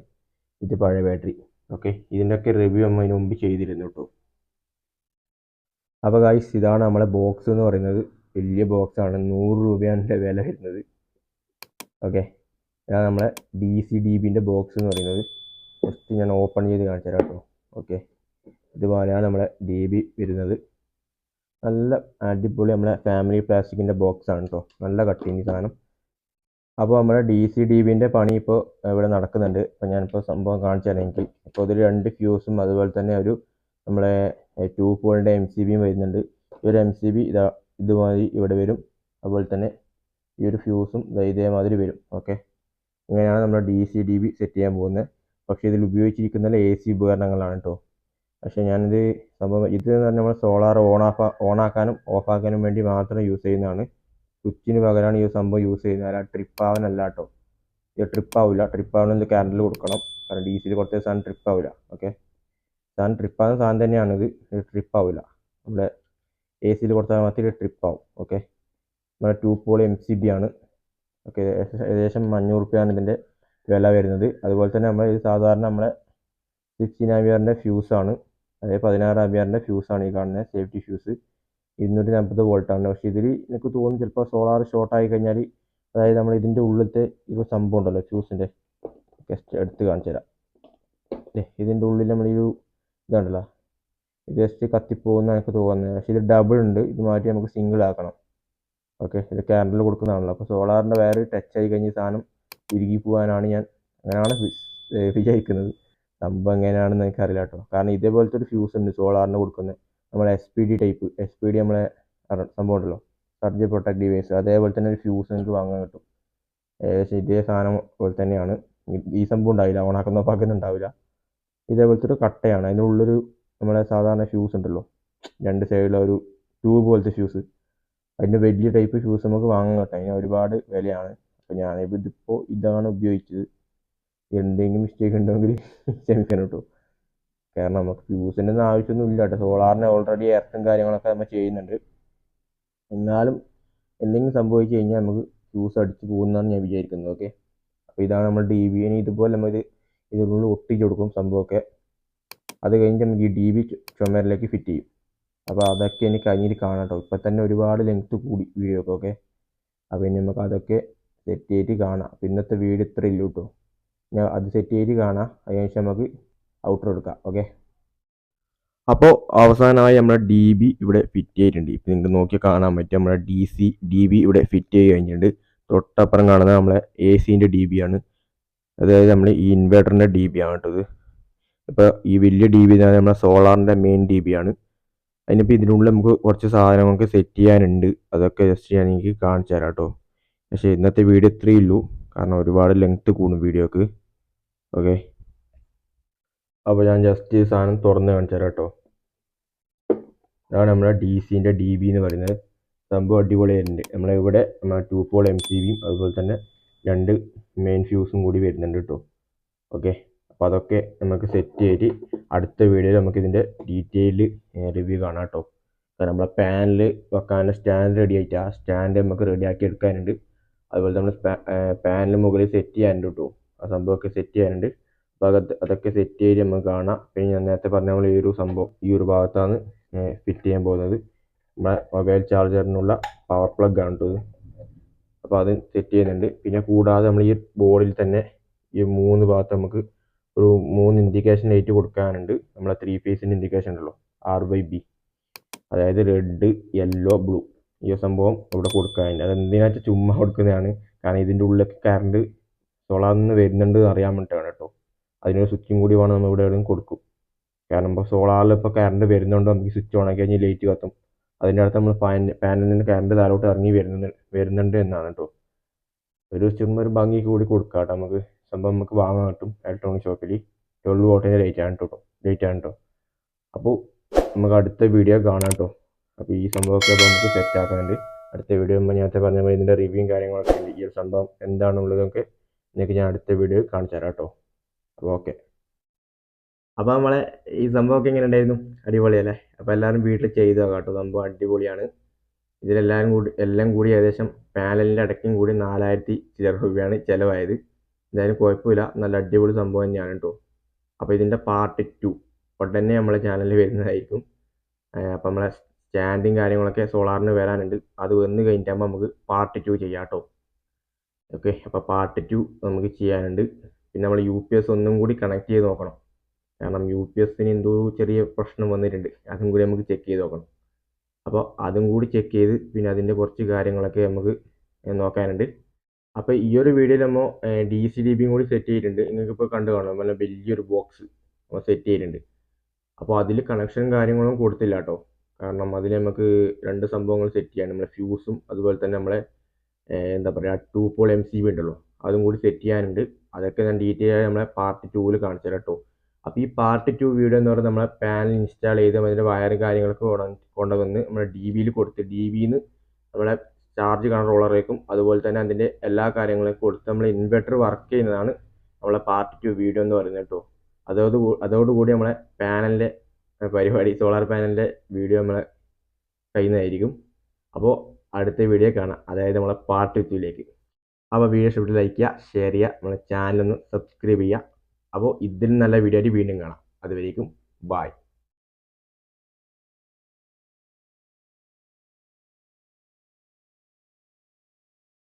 ഇത് പഴയ ബാറ്ററി. ഓക്കെ, ഇതിൻ്റെയൊക്കെ റിവ്യൂ നമ്മൾ അതിന് മുമ്പ് ചെയ്തിരുന്നു കേട്ടോ. അപ്പോൾ ഗൈസ്, ഇതാണ് നമ്മളെ ബോക്സ് എന്ന് പറയുന്നത്. വലിയ ബോക്സാണ്, 100 രൂപയാണ് ഇതിൻ്റെ വില വരുന്നത്. ഓക്കെ, ഇതാണ് നമ്മളെ DC-DBൻ്റെ ബോക്സ് എന്ന് പറയുന്നത്. ജസ്റ്റ് ഞാൻ ഓപ്പൺ ചെയ്ത് കാണിച്ചു തരാം കേട്ടോ. ഓക്കെ, ഇതുപോലെയാണ് നമ്മളെ DB വരുന്നത്. നല്ല അടിപൊളി നമ്മളെ ഫാമിലി പ്ലാസ്റ്റിക്കിൻ്റെ ബോക്സാണ് കേട്ടോ. നല്ല കട്ടിങ് സാധനം. അപ്പോൾ നമ്മുടെ DC-DBൻ്റെ പണി ഇപ്പോൾ ഇവിടെ നടക്കുന്നുണ്ട്. അപ്പോൾ ഞാനിപ്പോൾ സംഭവം കാണിച്ചു തരാം എനിക്ക്. ഇപ്പോൾ ഇതിൽ 2 ഫ്യൂസും അതുപോലെ തന്നെ ഒരു നമ്മളെ 2 പോളിൻ്റെ MCBയും വരുന്നുണ്ട്. ഈ ഒരു MCB ഇതുമാതിരി ഇവിടെ വരും. അതുപോലെ തന്നെ ഈ ഒരു ഫ്യൂസും ഇതേമാതിരി വരും. ഓക്കെ, ഇങ്ങനെയാണ് നമ്മൾ DC-DB സെറ്റ് ചെയ്യാൻ പോകുന്നത്. പക്ഷേ ഇതിൽ ഉപയോഗിച്ചിരിക്കുന്നത് AC ഉപകരണങ്ങളാണ് കേട്ടോ. പക്ഷേ ഞാനിത് സംഭവം ഇത് എന്ന് പറഞ്ഞാൽ നമ്മൾ സോളാർ ഓണാക്കാനും ഓഫാക്കാനും വേണ്ടി മാത്രം യൂസ് ചെയ്യുന്നതാണ്. സ്വിച്ചിന് പകരമാണ് ഈ സംഭവം യൂസ് ചെയ്യുന്നത്. അല്ല, ട്രിപ്പ് ആവാനല്ല കേട്ടോ. ഇത് ട്രിപ്പ് ആവില്ല. ട്രിപ്പ് ആവണമെങ്കിൽ ക്യാൻഡിൽ കൊടുക്കണം. കാരണം DC-യിൽ കൊടുത്ത സാധനം ട്രിപ്പ് ആവില്ല. ഓക്കെ, സാധനം ട്രിപ്പ് ആവുന്ന സാധനം തന്നെയാണിത്. ഇത് ട്രിപ്പ് ആവില്ല. നമ്മുടെ AC-യിൽ കൊടുത്താൽ മാത്രമേ ട്രിപ്പ് ആവും. ഓക്കെ, നമ്മുടെ 2 പോൾ MCB ആണ്. ഓക്കെ, ഏകദേശം 500 രൂപയാണ് ഇതിൻ്റെ വില വരുന്നത്. അതുപോലെ തന്നെ നമ്മൾ ഇത് സാധാരണ നമ്മളെ 16 ആംപിയറിൻ്റെ ഫ്യൂസാണ്. അതായത് 16 ആംപിയറിൻ്റെ ഫ്യൂസാണ് ഈ കാണുന്നത്, സേഫ്റ്റി ഫ്യൂസ്. 240 വോൾട്ടാണ്. പക്ഷേ ഇതിൽ എനിക്ക് തോന്നുന്നു ചിലപ്പോൾ സോളാർ ഷോർട്ട് ആയി കഴിഞ്ഞാൽ, അതായത് നമ്മൾ ഇതിൻ്റെ ഉള്ളിലത്തെ ഈ സംഭവം ഉണ്ടല്ലോ ഫ്യൂസിൻ്റെ, ജസ്റ്റ് എടുത്ത് കാണിച്ചു തരാം. ഇതിൻ്റെ ഉള്ളിൽ നമ്മൾ ഈ ഇതുണ്ടല്ലോ, ഇത് ജസ്റ്റ് കത്തിപ്പോകുന്ന എനിക്ക് തോന്നുന്നത്. പക്ഷേ ഇത് ഡബിൾ ഉണ്ട്. ഇത് മാറ്റി നമുക്ക് സിംഗിൾ ആക്കണം. ഓക്കെ, ഇത് ക്യാൻഡിൽ കൊടുക്കുന്നതാണല്ലോ. അപ്പോൾ സോളാറിൻ്റെ വയർ ടച്ച് ആയി കഴിഞ്ഞ് സാധനം ഉരുകി പോകാനാണ് അങ്ങനെയാണ് വിചാരിക്കുന്നത്. സംഭവം എങ്ങനെയാണെന്ന് എനിക്കറിയില്ല കേട്ടോ. കാരണം ഇതേപോലത്തെ ഒരു ഫ്യൂസ് ഉണ്ട് സോളാറിന് കൊടുക്കുന്നത്. നമ്മളെ SPD ടൈപ്പ്, SPD നമ്മളെ സംഭവം ഉണ്ടല്ലോ, സർജ് പ്രൊട്ടക്ട് ഡിവൈസ്, അതേപോലെ തന്നെ ഒരു ഫ്യൂസ് നിങ്ങൾക്ക് വാങ്ങാൻ കിട്ടും. ഏകദേശം ഇതേ സാധനം പോലെ തന്നെയാണ്. ഈ സംഭവം ഉണ്ടാവില്ല, ഓണാക്കുന്ന പാക്കുന്നുണ്ടാവില്ല. ഇതേപോലത്തെ ഒരു കട്ടയാണ്. അതിനുള്ളൊരു നമ്മളെ സാധാരണ ഫ്യൂസ് ഉണ്ടല്ലോ, 2 സൈഡിലൊരു ട്യൂബ് പോലത്തെ ഫ്യൂസ്, അതിൻ്റെ വലിയ ടൈപ്പ് ഫ്യൂസ് നമുക്ക് വാങ്ങാൻ കിട്ടും. അതിന് ഒരുപാട് വിലയാണ്. അപ്പോൾ ഞാനിതിപ്പോൾ ഇതാണ് ഉപയോഗിച്ചത്. എന്തെങ്കിലും മിസ്റ്റേക്ക് ഉണ്ടെങ്കിൽ ക്ഷമിക്കണം കേട്ടോ. കാരണം നമുക്ക് ഫ്യൂസിൻ്റെ ഒന്നും ആവശ്യമൊന്നും ഇല്ല കേട്ടോ. സോളാറിന് ഓൾറെഡി എർത്തും കാര്യങ്ങളൊക്കെ നമ്മൾ ചെയ്യുന്നുണ്ട്. എന്നാലും എന്തെങ്കിലും സംഭവിച്ചു കഴിഞ്ഞാൽ നമുക്ക് ഫ്യൂസ് അടിച്ച് പോകുന്നതാണ് ഞാൻ വിചാരിക്കുന്നത്. ഓക്കെ, അപ്പോൾ ഇതാണ് നമ്മൾ DB. ഇതുപോലെ നമ്മൾ ഇതിനുള്ളിൽ ഒട്ടിച്ച് കൊടുക്കും സംഭവമൊക്കെ. അത് കഴിഞ്ഞ് നമുക്ക് ഈ DB ചുമരിലേക്ക് ഫിറ്റ് ചെയ്യും. അപ്പോൾ അതൊക്കെ എനിക്ക് കഴിഞ്ഞിട്ട് കാണാം കേട്ടോ. ഇപ്പം തന്നെ ഒരുപാട് ലെങ്ത്ത് കൂടി വീഡിയോ ഒക്കെ. ഓക്കെ, അപ്പോൾ ഇനി നമുക്ക് അതൊക്കെ സെറ്റ് ചെയ്തിട്ട് കാണാം. അപ്പോൾ ഇന്നത്തെ വീഡിയോ ഇത്ര ഇല്ല കേട്ടോ. ഞാൻ അത് സെറ്റ് ചെയ്തിട്ട് കാണാം. അതിനുശേഷം നമുക്ക് ഔട്ടർ എടുക്കാം. ഓക്കെ, അപ്പോൾ അവസാനമായി നമ്മുടെ DB ഇവിടെ ഫിറ്റ് ചെയ്തിട്ടുണ്ട്. ഇപ്പം നിങ്ങൾക്ക് നോക്കിയാൽ കാണാൻ പറ്റും നമ്മുടെ DC-DB ഇവിടെ ഫിറ്റ് ചെയ്ത് കഴിഞ്ഞിട്ടുണ്ട്. തൊട്ടപ്പുറം കാണുന്നത് നമ്മളെ AC-ൻ്റെ DB ആണ്. അതായത് നമ്മൾ ഈ ഇൻവേർട്ടറിൻ്റെ DB ആണ് കേട്ടോ ഇത്. ഇപ്പോൾ ഈ വലിയ DB എന്ന് പറഞ്ഞാൽ നമ്മുടെ സോളാറിൻ്റെ മെയിൻ DB ആണ്. അതിനിപ്പോൾ ഇതിനുള്ളിൽ നമുക്ക് കുറച്ച് സാധനങ്ങൾക്ക് സെറ്റ് ചെയ്യാനുണ്ട്. അതൊക്കെ ജസ്റ്റ് ഞാൻ എനിക്ക് കാണിച്ചു തരാം കേട്ടോ. പക്ഷേ ഇന്നത്തെ വീഡിയോ ഇത്രയേ ഉള്ളൂ. കാരണം ഒരുപാട് ലെങ്ത്ത് കൂടും വീഡിയോക്ക്. ഓക്കെ, അപ്പോൾ ഞാൻ ജസ്റ്റ് ഈ സാധനം തുറന്ന് കാണിച്ചു തരാം കേട്ടോ. ഇതാണ് നമ്മുടെ DC-ൻ്റെ DB എന്ന് പറയുന്നത്. സംഭവം അടിപൊളിയായിട്ടുണ്ട്. നമ്മളിവിടെ നമ്മുടെ 2 പോൾ MCBയും അതുപോലെ തന്നെ 2 മെയിൻ ഫ്യൂസും കൂടി വരുന്നുണ്ട് കേട്ടോ. ഓക്കെ, അപ്പോൾ അതൊക്കെ നമുക്ക് സെറ്റ് ചെയ്തിട്ട് അടുത്ത വീഡിയോയിൽ നമുക്കിതിൻ്റെ ഡീറ്റെയിൽ റിവ്യൂ കാണാം കേട്ടോ. കാരണം നമ്മളെ പാനൽ വെക്കാനുള്ള സ്റ്റാൻഡ് റെഡി ആയിട്ട് ആ സ്റ്റാൻഡ് നമുക്ക് റെഡിയാക്കി എടുക്കാനുണ്ട്. അതുപോലെ നമ്മൾ പാനൽ മുകളിൽ സെറ്റ് ചെയ്യാനുണ്ട് കേട്ടോ. ആ സംഭവമൊക്കെ സെറ്റ് ചെയ്യാനുണ്ട്. അപ്പോൾ അതൊക്കെ സെറ്റ് ചെയ്ത് നമുക്ക് കാണാം. പിന്നെ ഞാൻ നേരത്തെ പറഞ്ഞ നമ്മൾ ഈ ഒരു സംഭവം ഈ ഒരു ഭാഗത്താണ് ഫിറ്റ് ചെയ്യാൻ പോകുന്നത്. നമ്മുടെ മൊബൈൽ ചാർജറിനുള്ള പവർ പ്ലഗ് ആണ് കേട്ടോ ഇത്. അപ്പോൾ അത് സെറ്റ് ചെയ്യുന്നുണ്ട്. പിന്നെ കൂടാതെ നമ്മൾ ഈ ബോർഡിൽ തന്നെ ഈ 3 ഭാഗത്ത് നമുക്ക് ഒരു 3 ഇൻഡിക്കേഷൻ ലൈറ്റ് കൊടുക്കാനുണ്ട്. നമ്മളെ 3 ഫേസിൻ്റെ ഇൻഡിക്കേഷൻ ഉണ്ടല്ലോ, RYB, അതായത് റെഡ്, യെല്ലോ, ബ്ലൂ. ഈ സംഭവം ഇവിടെ കൊടുക്കാനുണ്ട്. അതെന്തിനായിട്ട് ചുമ്മാ കൊടുക്കുന്നതാണ്. കാരണം ഇതിൻ്റെ ഉള്ളിലൊക്കെ കറണ്ട് സോളാറിൽ നിന്ന് വരുന്നുണ്ട് അറിയാൻ വേണ്ടിയിട്ടാണ് കേട്ടോ. അതിനൊരു സ്വിച്ചും കൂടി വേണം നമ്മൾ ഇവിടെ എവിടെയും കൊടുക്കും. കാരണം ഇപ്പോൾ സോളാറിൽ ഇപ്പോൾ കറണ്ട് വരുന്നുണ്ട്, നമുക്ക് സ്വിച്ച് ഓൺ ആക്കി കഴിഞ്ഞാൽ ലൈറ്റ് കത്തും. അതിൻ്റെ അടുത്ത് നമ്മൾ പാനലിൽ നിന്ന് കറണ്ട് താഴോട്ട് ഇറങ്ങി വരുന്നുണ്ട് എന്നാണ് കേട്ടോ. ഒരു ചുമ്മാ ഒരു ഭംഗി കൂടി കൊടുക്കാം കേട്ടോ. നമുക്ക് സംഭവം നമുക്ക് വാങ്ങാൻ കിട്ടും ഇലക്ട്രോണിക് ഷോപ്പിൽ. 12 വോൾട്ടിൻ്റെ ലൈറ്റ് ആണ് കേട്ടോ. അപ്പോൾ നമുക്ക് അടുത്ത വീഡിയോ കാണാം കേട്ടോ. അപ്പോൾ ഈ സംഭവമൊക്കെ അപ്പോൾ നമുക്ക് സെറ്റ് ആക്കാനുണ്ട്. അടുത്ത വീഡിയോ ആകുമ്പോൾ നേരത്തെ പറഞ്ഞ പോലെ ഇതിൻ്റെ റിവ്യൂവും കാര്യങ്ങളൊക്കെ ഉണ്ട്. ഈ ഒരു സംഭവം എന്താണെന്നുള്ളതൊക്കെ നിങ്ങൾക്ക് ഞാൻ അടുത്ത വീഡിയോ കാണിച്ചു തരാം കേട്ടോ. അപ്പോൾ ഓക്കെ. അപ്പോൾ നമ്മളെ ഈ സംഭവമൊക്കെ എങ്ങനെ ഉണ്ടായിരുന്നു? അടിപൊളിയല്ലേ? അപ്പോൾ എല്ലാവരും വീട്ടിൽ ചെയ്ത് നോക്കാം കേട്ടോ. സംഭവം അടിപൊളിയാണ്. എല്ലാം കൂടി ഏകദേശം പാനലിൻ്റെ അടക്കം കൂടി 4000 ചില്ലറ രൂപയാണ് ചിലവായത്. എന്തായാലും കുഴപ്പമില്ല, നല്ല അടിപൊളി സംഭവം തന്നെയാണ് കേട്ടോ. അപ്പോൾ ഇതിൻ്റെ പാർട്ട് 2 ഉടനെ നമ്മളെ ചാനലിൽ വരുന്നതായിരിക്കും. അപ്പോൾ നമ്മളെ സ്റ്റാൻഡും കാര്യങ്ങളൊക്കെ സോളാറിന് വരാനുണ്ട്. അത് വന്ന് കഴിഞ്ഞിട്ടാകുമ്പോൾ നമുക്ക് പാർട്ട് 2 ചെയ്യാം കേട്ടോ. ഓക്കെ, അപ്പോൾ പാർട്ട് 2 നമുക്ക് ചെയ്യാനുണ്ട്. പിന്നെ നമ്മൾ UPS ഒന്നും കൂടി കണക്ട് ചെയ്ത് നോക്കണം. കാരണം UPSന് എന്തോ ചെറിയ പ്രശ്നം വന്നിട്ടുണ്ട്. അതും കൂടി നമുക്ക് ചെക്ക് ചെയ്ത് നോക്കണം. അപ്പോൾ അതും കൂടി ചെക്ക് ചെയ്ത് പിന്നെ അതിൻ്റെ കുറച്ച് കാര്യങ്ങളൊക്കെ നമുക്ക് നോക്കാനുണ്ട്. അപ്പോൾ ഈ ഒരു വീഡിയോയിൽ നമ്മൾ DC-DBയും കൂടി സെറ്റ് ചെയ്തിട്ടുണ്ട്. നിങ്ങൾക്കിപ്പോൾ കണ്ടു കാണാം, നല്ല വലിയൊരു ബോക്സ് നമ്മൾ സെറ്റ് ചെയ്തിട്ടുണ്ട്. അപ്പോൾ അതിൽ കണക്ഷനും കാര്യങ്ങളും കൊടുത്തില്ല കേട്ടോ. കാരണം അതിൽ നമുക്ക് 2 സംഭവങ്ങൾ സെറ്റ് ചെയ്യാൻ, നമ്മളെ ഫ്യൂസും അതുപോലെ തന്നെ നമ്മളെ എന്താ പറയുക 2 പോൾ MCB ഉണ്ടല്ലോ, അതും കൂടി സെറ്റ് ചെയ്യാനുണ്ട്. അതൊക്കെ ഞാൻ ഡീറ്റെയിൽ ആയി നമ്മളെ പാർട്ട് 2-ൽ കാണിച്ചു തരാം കേട്ടോ. അപ്പോൾ ഈ പാർട്ട് 2 വീഡിയോ എന്ന് പറയുന്നത് നമ്മളെ പാനൽ ഇൻസ്റ്റാൾ ചെയ്ത് അതിൻ്റെ വയറും കാര്യങ്ങളൊക്കെ കൊണ്ടുവന്ന് നമ്മുടെ DBയിൽ കൊടുത്ത് DBയിൽ നിന്ന് നമ്മളെ ചാർജ് കൺട്രോളറേക്കും അതുപോലെ തന്നെ അതിൻ്റെ എല്ലാ കാര്യങ്ങളും കൊടുത്ത് നമ്മൾ ഇൻവെർട്ടർ വർക്ക് ചെയ്യുന്നതാണ് നമ്മളെ പാർട്ട് 2 വീഡിയോ എന്ന് പറയുന്നത് കേട്ടോ. അതോടുകൂടി നമ്മളെ പാനലിൻ്റെ പരിപാടി, സോളാർ പാനലിൻ്റെ വീഡിയോ നമ്മളെ കഴിയുന്നതായിരിക്കും. അപ്പോൾ അടുത്ത വീഡിയോ കാണാം, അതായത് നമ്മളെ പാർട്ട് 2-ലേക്ക്. അപ്പോൾ വീഡിയോ ഇഷ്ടപ്പെട്ട് ലൈക്ക് ചെയ്യുക, ഷെയർ ചെയ്യുക, നമ്മളെ ചാനലൊന്ന് സബ്സ്ക്രൈബ് ചെയ്യുക. അപ്പോൾ ഇതിൽ നല്ല വീഡിയോ ആയിട്ട് വീണ്ടും കാണാം. അതുവരേക്കും ബൈ.